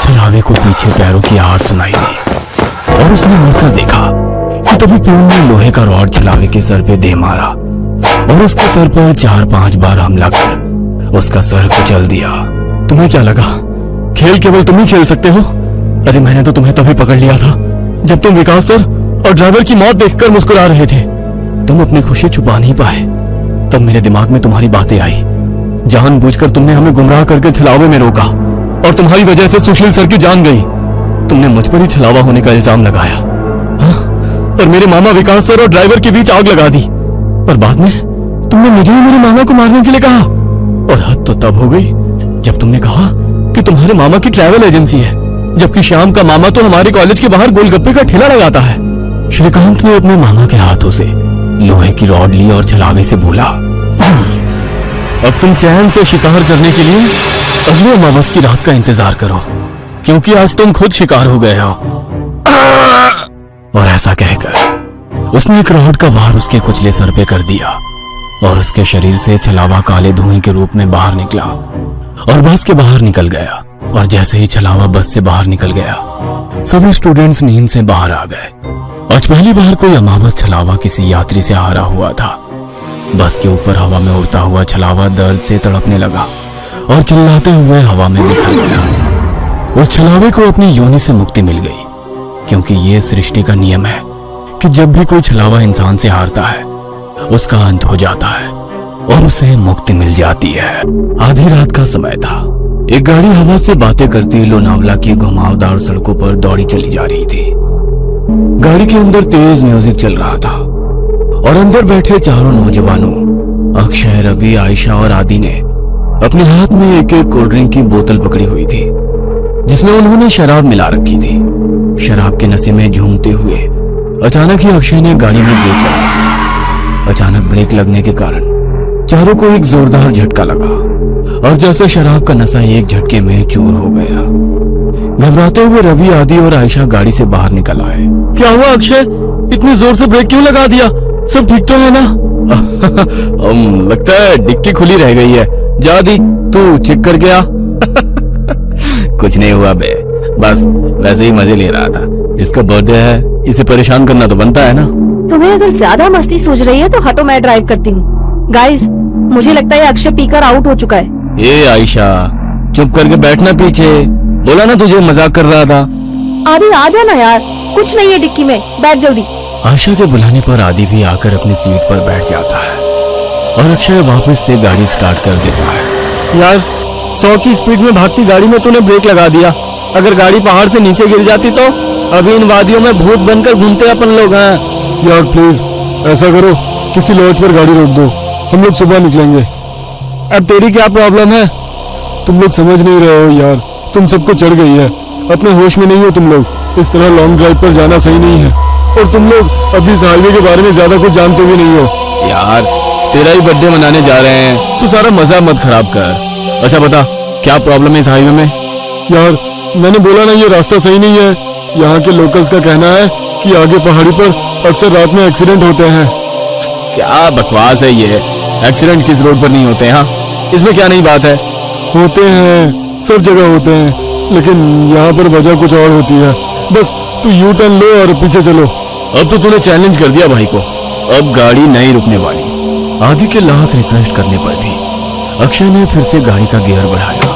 छलावे को पीछे पैरों की आहट सुनाई दी और उसने मुड़कर देखा कि तभी प्यून ने लोहे का रॉड छलावे के सर पे दे मारा और उसके सर पर 4-5 बार हमला कर उसका सर कुचल दिया। तुम्हें क्या लगा खेल केवल तुम ही खेल सकते हो? अरे मैंने तो तुम्हें तभी पकड़ लिया था जब तुम विकास सर और ड्राइवर की मौत देखकर मुस्कुरा रहे थे। तुम अपनी खुशी छुपा नहीं पाए। तब मेरे दिमाग में तुम्हारी बातें आई। जानबूझकर तुमने हमें गुमराह करके छलावे में रोका और तुम्हारी वजह से सुशील सर की जान गई। तुमने मुझ पर ही छलावा होने का इल्जाम लगाया, हाँ? और मेरे मामा विकास सर और ड्राइवर के बीच आग लगा दी। पर बाद में तुमने मुझे ही मेरे मामा को मारने के लिए कहा। और हद तो तब हो गई जब तुमने कहा कि तुम्हारे मामा की ट्रैवल एजेंसी है, जबकि श्याम का मामा तो हमारे कॉलेज के बाहर गोलगप्पे का ठेला लगाता है। श्रीकांत ने अपने मामा के हाथों से लोहे की रॉड ली और छलावे से बोला, अब तुम चैन से शिकार करने के लिए अगले अमावस की रात का इंतजार करो, क्योंकि आज तुम खुद शिकार हो गए हो। और ऐसा कहकर उसने एक रॉड का वार उसके कुचले सर पे कर दिया और उसके शरीर से छलावा काले धुएं के रूप में बाहर निकला और बस के बाहर निकल गया। और जैसे ही छलावा बस से बाहर निकल गया, सभी स्टूडेंट्स नींद से बाहर आ गए। आज पहली बार कोई अमावस छलावा किसी यात्री से हारा हुआ था। बस के ऊपर हवा में उड़ता हुआ छलावा दर्द से तड़पने लगा और चिल्लाते हुए हवा में बिखर गया। उस छलावे को अपनी योनि से मुक्ति मिल गई, क्योंकि ये सृष्टि का नियम है कि जब भी कोई छलावा इंसान से हारता है उसका अंत हो जाता है और उसे मुक्ति मिल जाती है। आधी रात का समय था। एक गाड़ी हवा से बातें करती लोनावला की घुमावदार सड़कों पर दौड़ी चली जा रही थी। गाड़ी के अंदर तेज म्यूजिक चल रहा था और अंदर बैठे चारों नौजवानों अक्षय, रवि, आयशा और आदि ने अपने हाथ में एक एक कोल्ड ड्रिंक की बोतल पकड़ी हुई थी, जिसमें उन्होंने शराब मिला रखी थी। शराब के नशे में झूमते हुए अचानक ही अक्षय ने गाड़ी में ब्रेक लगाया। अचानक ब्रेक लगने के कारण चारों को एक जोरदार झटका लगा और जैसे शराब का नशा एक झटके में चूर हो गया। घबराते हुए रवि, आदि और आयशा गाड़ी से बाहर निकल आए। क्या हुआ अक्षय, इतनी जोर से ब्रेक क्यों लगा दिया? सब ठीक तो है ना? लगता है डिक्की खुली रह गई है। जा दी, तू चेक कर गया। कुछ नहीं हुआ बे, बस वैसे ही मजे ले रहा था। इसका बर्थडे है, इसे परेशान करना तो बनता है ना। तुम्हें अगर ज्यादा मस्ती सूझ रही है तो हटो, मैं ड्राइव करती हूँ। गाइस, मुझे लगता है अक्षय पीकर आउट हो चुका है। ए आयशा, चुप करके बैठना पीछे। बोला ना तुझे मजाक कर रहा था। आदि आ जाना यार, कुछ नहीं है डिक्की में, बैठ जल्दी। आयशा के बुलाने पर आदि भी आकर अपनी सीट पर बैठ जाता है और अक्षय वापस से गाड़ी स्टार्ट कर देता है। यार 100 की स्पीड में भागती गाड़ी में तूने ब्रेक लगा दिया। अगर गाड़ी पहाड़ से नीचे गिर जाती तो अभी इन वादियों में भूत बनकर घूमते अपन लोग हैं। यार प्लीज ऐसा करो, किसी लॉज पर गाड़ी रोक दो, हम लोग सुबह निकलेंगे। अब तेरी क्या प्रॉब्लम है? तुम लोग समझ नहीं रहे हो यार, तुम सबको चढ़ गई है, अपने होश में नहीं हो तुम लोग। इस तरह लॉन्ग ड्राइव पर जाना सही नहीं है और तुम लोग अभी इस हाईवे के बारे में ज्यादा कुछ जानते भी नहीं हो। यार तेरा ही बर्थडे मनाने जा रहे हैं, तू सारा मजा मत खराब कर। अच्छा बता, क्या प्रॉब्लम है इस हाईवे में? यार मैंने बोला ना, ये रास्ता सही नहीं है। यहाँ के लोकल्स का कहना है कि आगे पहाड़ी पर अक्सर रात में एक्सीडेंट होते हैं। क्या बकवास है ये, एक्सीडेंट किस रोड पर नहीं होते? हाँ, इसमें क्या नई बात है? होते हैं, सब जगह होते हैं, लेकिन यहाँ पर वजह कुछ और होती है। बस तू यू टर्न लो और पीछे चलो। अब तो तूने चैलेंज कर दिया भाई को, अब गाड़ी नहीं रुकने वाली। आदि के लाख रिक्वेस्ट करने पर भी अक्षय ने फिर से गाड़ी का गियर बढ़ाया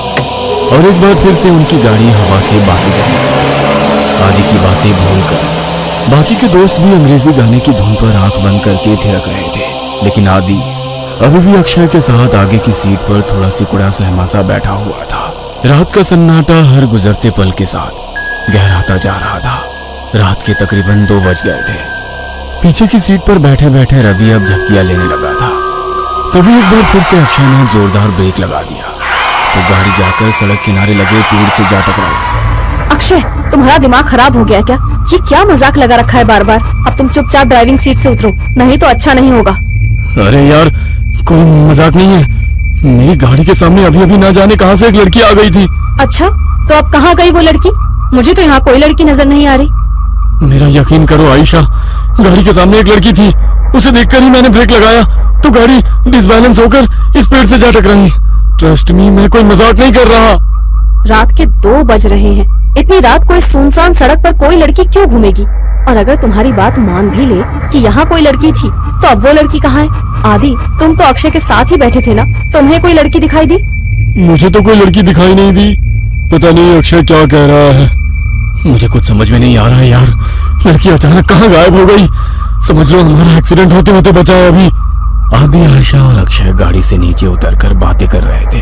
और एक बार फिर से उनकी गाड़ी हवा से बातें करने लगी। आदि की बातें भूलकर बाकी के दोस्त भी अंग्रेजी गाने की धुन पर आंख बंद करके थिरक रहे थे, लेकिन आदि अभी भी अक्षय के साथ आगे की सीट पर थोड़ा सिकुड़ा सहमा सा बैठा हुआ था। रात का सन्नाटा हर गुजरते पल के साथ गहराता जा रहा था। रात के तकरीबन 2 बज गए थे। पीछे की सीट पर बैठे बैठे रवि अब झपकियां लेने लगा था। तभी एक बार फिर से अक्षय ने जोरदार ब्रेक लगा दिया तो गाड़ी जाकर सड़क किनारे लगे पेड़ से जा टकराई। अक्षय, तुम्हारा दिमाग खराब हो गया क्या? ये क्या मजाक लगा रखा है बार बार। अब तुम चुपचाप ड्राइविंग सीट से उतरो, नहीं तो अच्छा नहीं होगा। अरे यार, कोई मजाक नहीं है। मेरी गाड़ी के सामने अभी अभी ना जाने कहां से एक लड़की आ गई थी। अच्छा, तो अब कहाँ गई वो लड़की? मुझे तो यहाँ कोई लड़की नजर नहीं आ रही। मेरा यकीन करो आयशा, गाड़ी के सामने एक लड़की थी। उसे देखकर ही मैंने ब्रेक लगाया तो गाड़ी डिसबैलेंस होकर इस पेड़ से जा टकराई। ट्रस्ट मी, मैं कोई मजाक नहीं कर रहा। रात के 2 बज रहे हैं। इतनी रात को इस सुनसान सड़क पर कोई लड़की क्यों घूमेगी? और अगर तुम्हारी बात मान भी ले कि यहाँ कोई लड़की थी, तो अब वो लड़की कहाँ है? आदि, तुम तो अक्षय के साथ ही बैठे थे ना, तुम्हें कोई लड़की दिखाई दी? मुझे तो कोई लड़की दिखाई नहीं दी। पता नहीं अक्षय क्या कह रहा है। मुझे कुछ समझ में नहीं आ रहा है यार। लड़की अचानक कहाँ गायब हो गई? समझ लो हमारा एक्सीडेंट होते होते बचा है अभी। आदि, आयशा और अक्षय गाड़ी से नीचे उतरकर बातें कर रहे थे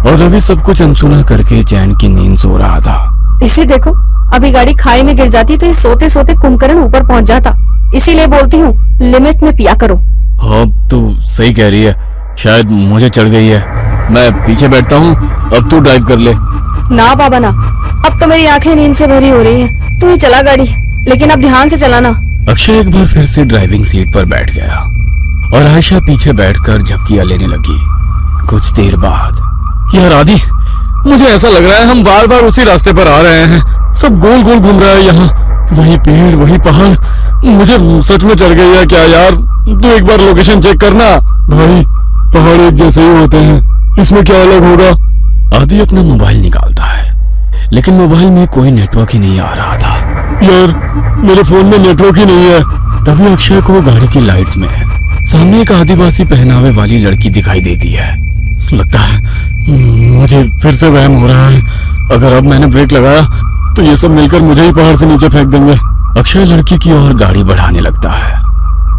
और रवि सब कुछ अनसुना करके चैन की नींद सो रहा था। इसे देखो, अभी गाड़ी खाई में गिर जाती तो ये सोते सोते कुंभकर्ण ऊपर पहुंच जाता। इसीलिए बोलती हूँ, लिमिट में पिया करो। हाँ, तू सही कह रही है। शायद मुझे चढ़ गई है। मैं पीछे बैठता हूँ, अब तू ड्राइव कर ले। ना बाबा ना, अब तो मेरी आंखें नींद से भरी हो रही हैं। तू ही चला गाड़ी, लेकिन अब ध्यान से चलाना। अक्षय एक बार फिर से ड्राइविंग सीट पर बैठ गया और आयशा पीछे बैठकर झपकियां लेने लगी। कुछ देर बाद, यार आदि, मुझे ऐसा लग रहा है हम बार बार उसी रास्ते पर आ रहे हैं। सब गोल गोल घूम रहा है यहाँ। वही पेड़, वही पहाड़। मुझे सच में चढ़ गई है क्या यार? तू एक बार लोकेशन चेक करना। भाई, पहाड़ एक जैसे ही होते हैं, इसमें क्या अलग होगा? आदि अपना मोबाइल निकालता है, लेकिन मोबाइल में कोई नेटवर्क ही नहीं आ रहा था। यार, मेरे फोन में नेटवर्क ही नहीं है। तभी अक्षय को गाड़ी की लाइट्स में सामने एक आदिवासी पहनावे वाली लड़की दिखाई देती है। लगता है मुझे फिर से वहम हो रहा है। अगर अब मैंने ब्रेक लगाया तो ये सब मिलकर मुझे ही पहाड़ से नीचे फेंक देंगे। अक्षय लड़की की ओर गाड़ी बढ़ाने लगता है।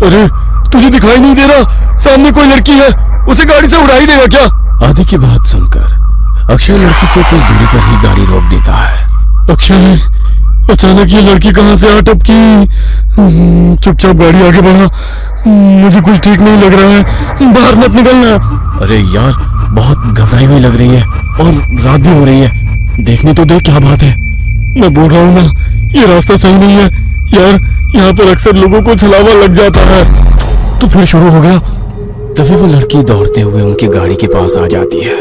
अरे, तुझे दिखाई नहीं दे रहा? सामने कोई लड़की है, उसे गाड़ी से उड़ा ही देगा क्या? आदि की बात सुनकर अक्षय लड़की से कुछ दूरी पर ही गाड़ी रोक देता है। अक्षय, अचानक ये लड़की कहाँ से आ टपकी? चुपचाप गाड़ी आगे बढ़ा। मुझे कुछ ठीक नहीं लग रहा है, बाहर मत निकलना। अरे यार, बहुत घबराई हुई लग रही है और रात भी हो रही है। देखने तो देख क्या बात है। मैं बोल रहा हूँ ना, ये रास्ता सही नहीं है यार। यहाँ पर अक्सर लोगों को छलावा लग जाता है। तो फिर शुरू हो गया। तभी वो लड़की दौड़ते हुए उनकी गाड़ी के पास आ जाती है।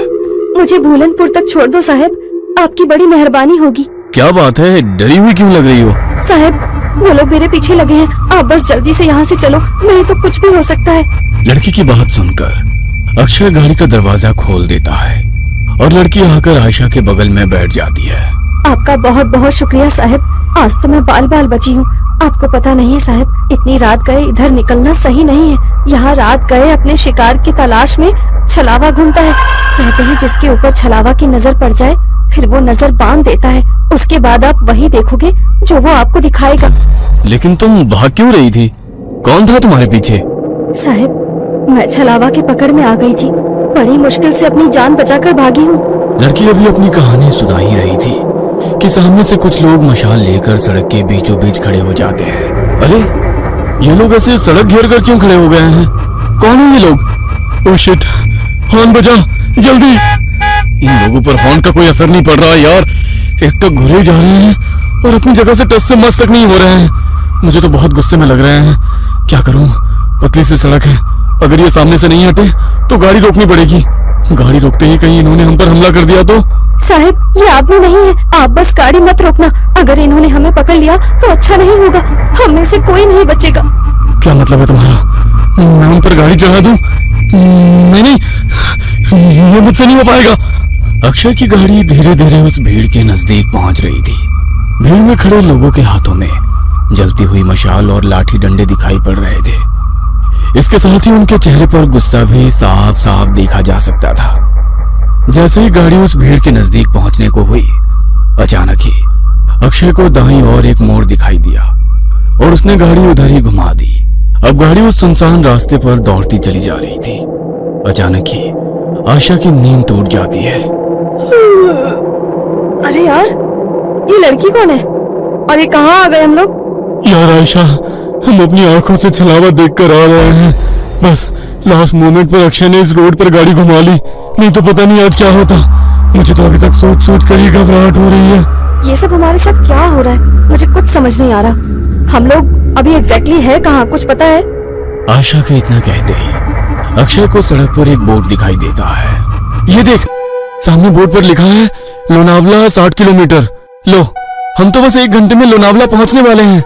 मुझे भूलनपुर तक छोड़ दो साहब, आपकी बड़ी मेहरबानी होगी। क्या बात है, डरी हुई क्यों लग रही हो? साहब, वो लोग मेरे पीछे लगे हैं, आप बस जल्दी से यहाँ से चलो, नहीं तो कुछ भी हो सकता है। लड़की की बात सुनकर अक्षय गाड़ी का दरवाजा खोल देता है और लड़की आकर आयशा के बगल में बैठ जाती है। आपका बहुत बहुत शुक्रिया साहब, आज तो मैं बाल बाल बची हूँ। आपको पता नहीं है साहब, इतनी रात गए इधर निकलना सही नहीं है। यहाँ रात गए अपने शिकार की तलाश में छलावा घूमता है। कहते हैं जिसके ऊपर छलावा की नजर पड़ जाए, फिर वो नजर बांध देता है। उसके बाद आप वही देखोगे जो वो आपको दिखाएगा। लेकिन तुम भाग क्यों रही थी? कौन था तुम्हारे पीछे? साहब, मैं छलावा के पकड़ में आ गई थी, बड़ी मुश्किल से अपनी जान बचाकर भागी हूँ। लड़की अभी अपनी कहानी सुना ही रही थी कि सामने से कुछ लोग मशाल लेकर सड़क के बीचों बीच खड़े हो जाते हैं। अरे, ये लोग ऐसे सड़क घेर कर क्यों खड़े हो गए हैं? कौन है ये लोग? ओह शिट, हॉर्न बजा जल्दी। इन लोगों पर हॉर्न का कोई असर नहीं पड़ रहा यार। एक तो घुरे जा रहे हैं और अपनी जगह से टस से मस तक नहीं हो रहे हैं। मुझे तो बहुत गुस्से में लग रहे हैं। क्या करूं? पतली सी सड़क है, अगर ये सामने से नहीं हटे तो गाड़ी रोकनी पड़ेगी। गाड़ी रोकते ही कहीं इन्होंने हम पर हमला कर दिया तो? साहब, ये आदमी नहीं है, आप बस गाड़ी मत रोकना। अगर इन्होंने हमें पकड़ लिया तो अच्छा नहीं होगा, हम में से कोई नहीं बचेगा। क्या मतलब है तुम्हारा? मैं उन पर गाड़ी चढ़ा दूं? नहीं, ये मुझसे नहीं हो पाएगा। अक्षय की गाड़ी धीरे धीरे उस भीड़ के नजदीक पहुंच रही थी। भीड़ में खड़े लोगों के हाथों में जलती हुई मशाल और लाठी डंडे दिखाई पड़ रहे थे। इसके साथ ही उनके चेहरे पर गुस्सा भी साफ साफ देखा जा सकता था। जैसे ही गाड़ी उस भीड़ के नजदीक पहुंचने को हुई, अचानक ही अक्षय को दाईं ओर एक मोड़ दिखाई दिया और उसने गाड़ी उधर ही घुमा दी। अब गाड़ी उस सुनसान रास्ते पर दौड़ती चली जा रही थी। अचानक ही आयशा की नींद टूट जाती है। अरे यार, ये लड़की कौन है और ये कहाँ आ गए हम लोग? यार आयशा, हम अपनी आंखों से छलावा देखकर आ रहे हैं। बस लास्ट मोमेंट पर अक्षय ने इस रोड पर गाड़ी घुमा ली, नहीं तो पता नहीं आज क्या होता। मुझे तो अभी तक सोच सोच कर ही घबराहट हो रही है। ये सब हमारे साथ क्या हो रहा है? मुझे कुछ समझ नहीं आ रहा। हम लोग अभी एग्जैक्टली है कहाँ, कुछ पता है? आशा के इतना कहते ही अक्षय को सड़क पर एक बोर्ड दिखाई देता है। ये देख, सामने बोर्ड पर लिखा है लोनावला 60 किलोमीटर। लो, हम तो बस 1 घंटे में लोनावला पहुंचने वाले हैं।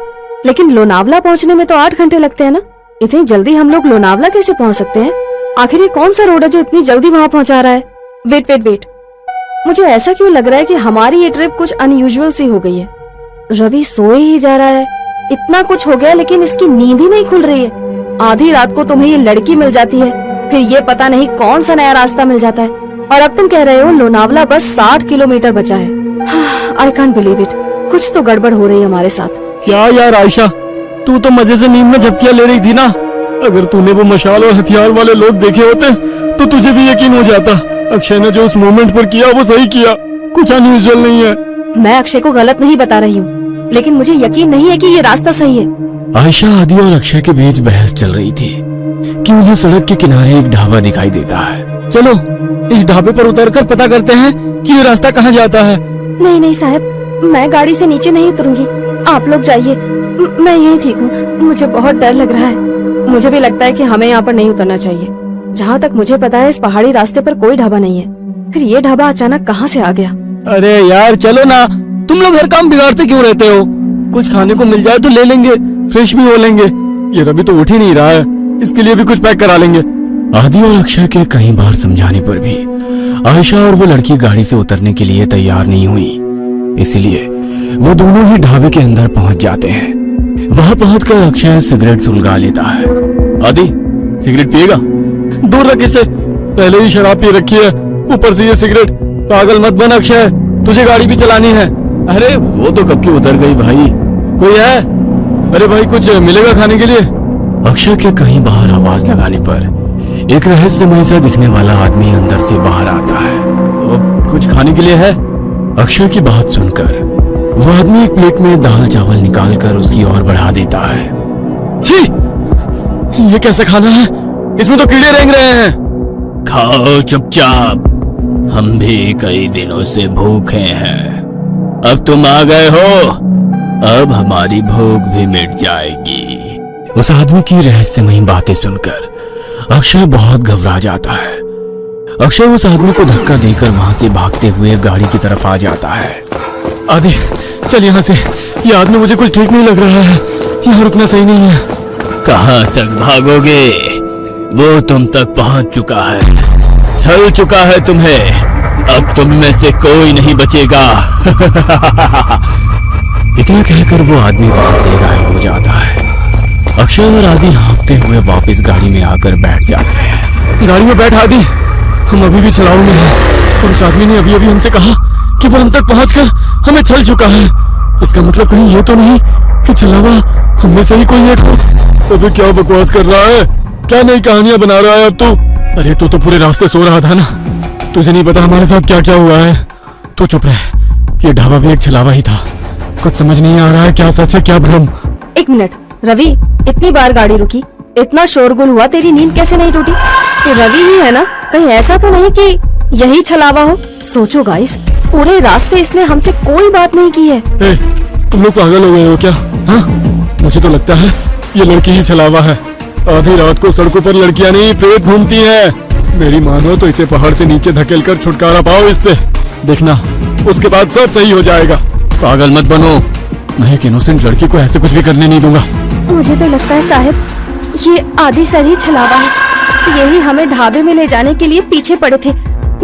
लेकिन लोनावला पहुंचने में तो 8 घंटे लगते हैं ना। इतनी जल्दी हम लोग लोनावला कैसे पहुंच सकते हैं? आखिर ये कौन सा रोड है जो इतनी जल्दी वहाँ पहुंचा रहा है? वेट वेट वेट, मुझे ऐसा क्यों लग रहा है कि हमारी ये ट्रिप कुछ अनयूजुअल सी हो गई है। रवि सोए ही जा रहा है, इतना कुछ हो गया लेकिन इसकी नींद ही नहीं खुल रही है। आधी रात को तुम्हें ये लड़की मिल जाती है, फिर ये पता नहीं कौन सा नया रास्ता मिल जाता है, और अब तुम कह रहे हो लोनावला बस 60 किलोमीटर बचा है। आई कांट बिलीव इट, कुछ तो गड़बड़ हो रही है हमारे साथ। क्या यार आयशा, तू तो मजे से नींद में झपकियां ले रही थी ना। अगर तूने वो मशाल और हथियार वाले लोग देखे होते तो तुझे भी यकीन हो जाता अक्षय ने जो उस मोमेंट पर किया वो सही किया, कुछ अनयूजुअल नहीं है। मैं अक्षय को गलत नहीं बता रही हूँ, लेकिन मुझे यकीन नहीं है कि ये रास्ता सही है। आयशा, आदि और अक्षय के बीच बहस चल रही थी कि उन्हें सड़क के किनारे एक ढाबा दिखाई देता है। चलो इस ढाबे पर उतरकर पता करते हैं कि ये रास्ता कहाँ जाता है। नहीं नहीं साहब, मैं गाड़ी से नीचे नहीं उतरूंगी, आप लोग जाइए, मैं यहीं ठीक हूँ। मुझे बहुत डर लग रहा है। मुझे भी लगता है कि हमें यहाँ पर नहीं उतरना चाहिए। जहाँ तक मुझे पता है इस पहाड़ी रास्ते पर कोई ढाबा नहीं है, फिर ये ढाबा अचानक कहाँ से आ गया? अरे यार चलो ना, तुम लोग हर काम बिगाड़ते क्यों रहते हो? कुछ खाने को मिल जाए तो ले लेंगे, फ्रेश भी हो लेंगे। ये रवि तो उठ ही नहीं रहा है, इसके लिए भी कुछ पैक करा लेंगे। आदि और अक्षय के कई बार समझाने पर भी आयशा और वो लड़की गाड़ी से उतरने के लिए तैयार नहीं हुई, इसलिए वो दोनों ही ढाबे के अंदर पहुंच जाते हैं। वहां पहुंचकर अक्षय सिगरेट सुलगा लेता है। आदि, सिगरेट पिएगा? दूर रख इसे, पहले ही शराब पी रखी है, ऊपर से ये सिगरेट। पागल मत बन अक्षय, तुझे गाड़ी भी चलानी है। अरे वो तो कब की उतर गई भाई। कोई है? अरे भाई कुछ मिलेगा खाने के लिए? अक्षय के कहीं बाहर आवाज लगाने पर एक रहस्यमय सा दिखने वाला आदमी अंदर से बाहर आता है। कुछ खाने के लिए है? अक्षय की बात सुनकर वह आदमी एक प्लेट में दाल चावल निकालकर उसकी ओर बढ़ा देता है। छी, ये कैसा खाना है? इसमें तो कीड़े रेंग रहे हैं। खाओ चुपचाप, हम भी कई दिनों से भूखे हैं। अब तुम आ गए हो, अब हमारी भूख भी मिट जाएगी। उस आदमी की रहस्यमयी बातें सुनकर अक्षय बहुत घबरा जाता है। अक्षय उस आदमी को धक्का देकर वहां से भागते हुए गाड़ी की तरफ आ जाता है। आदि चल यहाँ से, ये आदमी मुझे कुछ ठीक नहीं लग रहा है, यहाँ रुकना सही नहीं है। कहाँ तक भागोगे? वो तुम तक पहुंच चुका है, छल चुका है तुम्हें। अब तुम में से कोई नहीं बचेगा। इतना कहकर वो आदमी वहां से गायब हो जाता है। अक्षय और आदि हाँफते हुए वापस गाड़ी में आकर बैठ जाते हैं। गाड़ी में बैठ आदि, हम अभी भी छलाऊ में हैं और उस आदमी ने अभी अभी हमसे कहा कि वो हम तक पहुंचकर हमें छल चुका है। इसका मतलब कहीं ये तो नहीं कि छलावा हम में से ही कोई एक हो? अबे क्या बकवास कर रहा है? क्या नई कहानियां बना रहा है अब तू? अरे तू तो पूरे रास्ते सो रहा था ना, तुझे नहीं पता हमारे साथ क्या क्या हुआ है। तू चुप रह, ये ढाबा भी एक छलावा ही था। कुछ समझ नहीं आ रहा है क्या सच है क्या भ्रम। 1 मिनट रवि, इतनी बार गाड़ी रुकी, इतना शोरगुल हुआ, तेरी नींद कैसे नहीं टूटी? तो रवि ही है ना? कहीं ऐसा तो नहीं कि यही छलावा हो? सोचो गाइस, पूरे रास्ते इसने हमसे कोई बात नहीं की है। ए, तुम लोग पागल हो गए हो क्या? हाँ, मुझे तो लगता है ये लड़की ही छलावा है। आधी रात को सड़कों पर लड़कियां नहीं प्रेत घूमती हैं। मेरी मानो तो इसे पहाड़ से नीचे धकेलकर छुटकारा पाओ इससे, देखना उसके बाद सब सही हो जाएगा। पागल मत बनो, मैं एक इनोसेंट लड़की को ऐसे कुछ भी करने नहीं दूंगा। मुझे तो लगता है साहब ये आदि सर ही छलावा है। यही हमें ढाबे में ले जाने के लिए पीछे पड़े थे।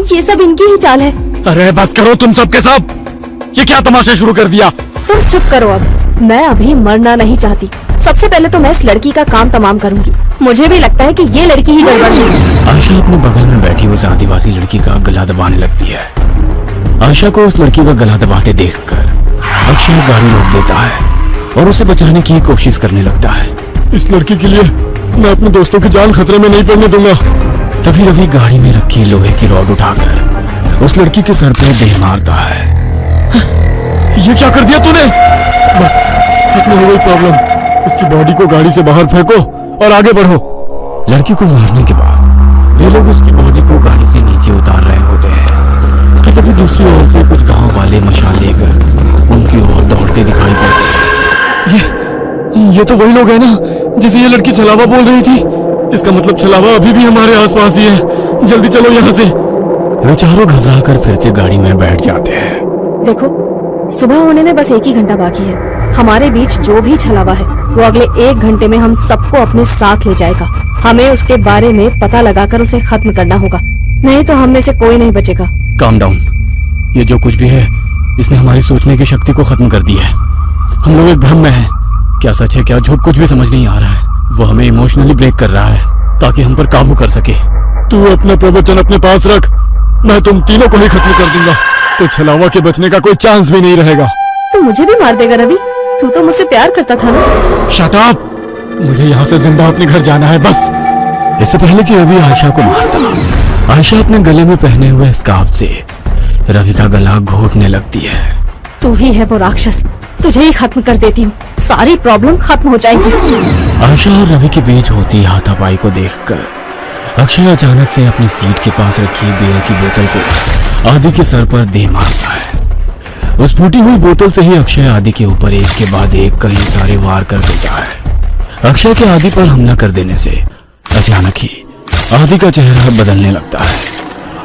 ये सब इनकी ही चाल है। अरे बस करो तुम सबके सब, ये क्या तमाशा शुरू कर दिया? तुम चुप करो अब, मैं अभी मरना नहीं चाहती। सबसे पहले तो मैं इस लड़की का काम तमाम करूंगी। मुझे भी लगता है कि ये लड़की ही गड़बड़ है। आशा अपने बगल में बैठी उस आदिवासी लड़की का गला दबाने लगती है। आशा को उस लड़की का गला दबाते देखकर अक्षय गाड़ी रोक देता है और उसे बचाने की कोशिश करने लगता है। इस लड़की के लिए मैं अपने दोस्तों की जान खतरे में नहीं पड़ने दूंगा। तभी रवि गाड़ी में रखी लोहे की रॉड उठाकर उस लड़की के सर पर देह मारता है। ये क्या कर दिया तूने? बस खत्म हो गई प्रॉब्लम। इसकी बॉडी को गाड़ी से बाहर फेंको और आगे बढ़ो। लड़की को मारने के बाद वे लोग उसकी बॉडी को गाड़ी से नीचे उतार रहे होते हैं कि तभी दूसरी ओर से कुछ गांव वाले मशाल लेकर उनकी ओर दौड़ते आते दिखाई पड़ते। ये तो वही लोग हैं ना जिसे ये लड़की छलावा बोल रही थी। इसका मतलब छलावा अभी भी हमारे आसपास ही है। जल्दी चलो यहाँ से। वे चारों घबरा कर फिर से गाड़ी में बैठ जाते हैं। देखो, सुबह होने में बस 1 ही घंटा बाकी है। हमारे बीच जो भी छलावा है वो अगले 1 घंटे में हम सबको अपने साथ ले जाएगा। हमें उसके बारे में पता लगाकर उसे खत्म करना होगा, नहीं तो हम में से कोई नहीं बचेगा। Calm down. ये जो कुछ भी है इसने हमारी सोचने की शक्ति को खत्म कर दी है। हम लोग एक भ्रम में हैं। क्या सच है क्या झूठ कुछ भी समझ नहीं आ रहा है। वो हमें इमोशनली ब्रेक कर रहा है ताकि हम पर काबू कर सके। तू अपना प्रवचन अपने पास रख, मैं तुम तीनों को ही खत्म कर दूंगा। तो छलावा के बचने का कोई चांस भी नहीं रहेगा। तू मुझे भी मार देगा रवि? तू तो मुझसे प्यार करता था ना। Shut up! मुझे यहाँ से जिंदा अपने घर जाना है बस। इससे पहले कि रवि आयशा को मारता, आयशा अपने गले में पहने हुए स्कार्फ से रवि का गला घोटने लगती है। तू ही है वो राक्षस, तुझे ही खत्म कर देती हूँ, सारी प्रॉब्लम खत्म हो जाएगी। आयशा और रवि के बीच होती हाथापाई को देखकर अक्षय अचानक से अपनी सीट के पास रखी बियर की बोतल को आदि के सर पर दे मारता है। उस फूटी हुई बोतल से ही अक्षय आदि के ऊपर एक के बाद एक कई सारे वार कर देता है। अक्षय के आदि पर हमला कर देने से अचानक ही आदि का चेहरा बदलने लगता है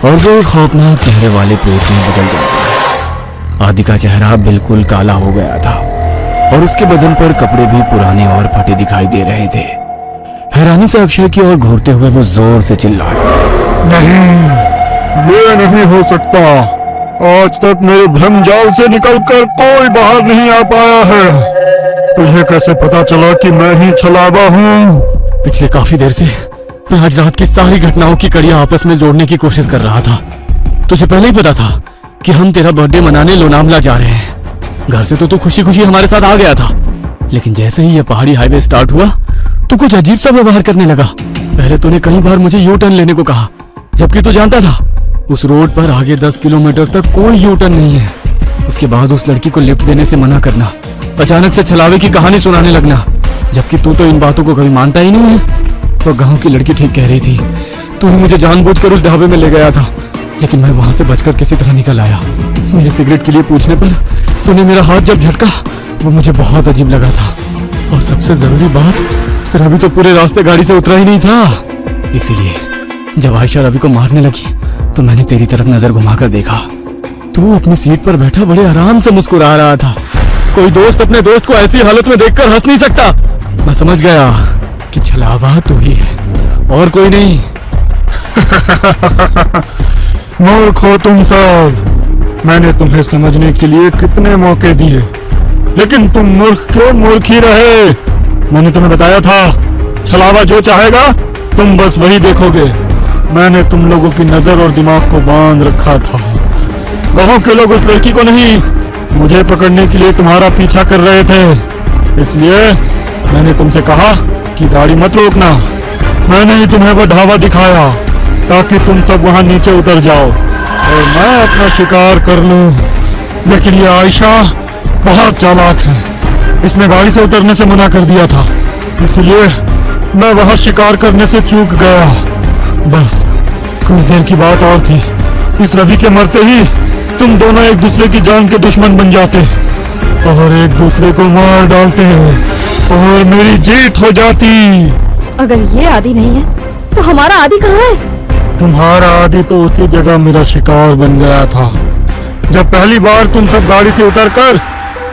और वो खौफनाक चेहरे वाले प्रेत में बदल जाता है। आदि का चेहरा बिल्कुल काला हो गया था और उसके बदन पर कपड़े भी पुराने और फटे दिखाई दे रहे थे। हैरानी से अक्षय की ओर घूरते हुए वो जोर से चिल्लाया, नहीं, ये नहीं हो सकता। आज तक मेरे भ्रम जाल से निकलकर कोई बाहर नहीं आ पाया है। तुझे कैसे पता चला कि मैं ही छलावा हूँ? पिछले काफी देर से मैं आज रात की सारी घटनाओं की कड़ियां आपस में जोड़ने की कोशिश कर रहा था। तुझे पहले ही पता था कि हम तेरा बर्थडे मनाने लोनावला जा रहे हैं। घर से तो तू खुशी खुशी हमारे साथ आ गया था, लेकिन जैसे ही ये पहाड़ी हाईवे स्टार्ट हुआ तो कुछ अजीब सा व्यवहार करने लगा। पहले तूने कई बार मुझे यू टर्न लेने को कहा, जबकि तू जानता था उस रोड पर आगे 10 किलोमीटर तक कोई यू टर्न नहीं है। उसके बाद उस लड़की को लिफ्ट देने से मना करना, अचानक से छलावे की कहानी सुनाने लगना, जबकि तू तो इन बातों को कभी मानता ही नहीं है। तो गांव की लड़की ठीक कह रही थी, तू ही मुझे जानबूझकर उस ढाबे में ले गया था, लेकिन मैं वहां से बचकर किसी तरह निकल आया। मेरे सिगरेट के लिए पूछने पर तूने मेरा हाथ जब झटका वो मुझे बहुत अजीब लगा था। और सबसे जरूरी बात, रवि तो पूरे रास्ते गाड़ी से उतरा ही नहीं था। इसीलिए जब आयशा रवि को मारने लगी तो मैंने तेरी तरफ नजर घुमाकर देखा। तू अपनी सीट पर बैठा बड़े आराम से मुस्कुरा रहा था। कोई दोस्त अपने दोस्त को ऐसी हालत में देखकर हंस नहीं सकता। मैं समझ गया कि छलावा तू ही है और कोई नहीं। मूर्ख हो तुम सब। मैंने तुम्हें समझने के लिए कितने मौके दिए, लेकिन तुम मूर्ख क्यों मूर्ख ही रहे। मैंने तुम्हें बताया था, छलावा जो चाहेगा तुम बस वही देखोगे। मैंने तुम लोगों की नजर और दिमाग को बांध रखा था। गांव के लोग उस लड़की को नहीं, मुझे पकड़ने के लिए तुम्हारा पीछा कर रहे थे। इसलिए मैंने तुमसे कहा कि गाड़ी मत रोकना। मैंने ही तुम्हें वो ढाबा दिखाया ताकि तुम सब वहां नीचे उतर जाओ और मैं अपना शिकार कर लूं। लेकिन ये आयशा बहुत चालाक है। इसने गाड़ी से उतरने से मना कर दिया था, इसलिए मैं वहां शिकार करने से चूक गया। बस कुछ देर की बात और थी, इस रवि के मरते ही तुम दोनों एक दूसरे की जान के दुश्मन बन जाते और एक दूसरे को मार डालते और मेरी जीत हो जाती। अगर ये आदि नहीं है तो हमारा आदि कहाँ है? तुम्हारा आदि तो उसी जगह मेरा शिकार बन गया था, जब पहली बार तुम सब गाड़ी से उतरकर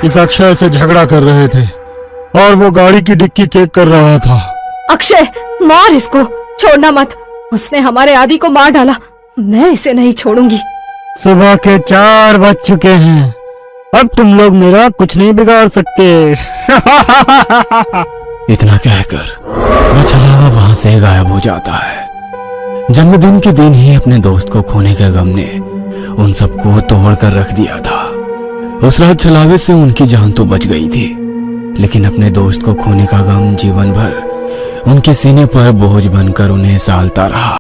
इस अक्षय से झगड़ा कर रहे थे और वो गाड़ी की डिक्की चेक कर रहा था। अक्षय, मार इसको, छोड़ना मत। उसने हमारे आदि को मार डाला, मैं इसे नहीं छोड़ूंगी। सुबह के 4 बज चुके हैं, अब तुम लोग मेरा कुछ नहीं बिगाड़ सकते। इतना कहकर वो छलावा वहां से गायब हो जाता है। जन्मदिन के दिन ही अपने दोस्त को खोने के गम ने उन सबको तोड़ कर रख दिया था। उस रात छलावे से उनकी जान तो बच गई थी, लेकिन अपने दोस्त को खोने का गम जीवन भर उनके सीने पर बोझ बनकर उन्हें सालता रहा।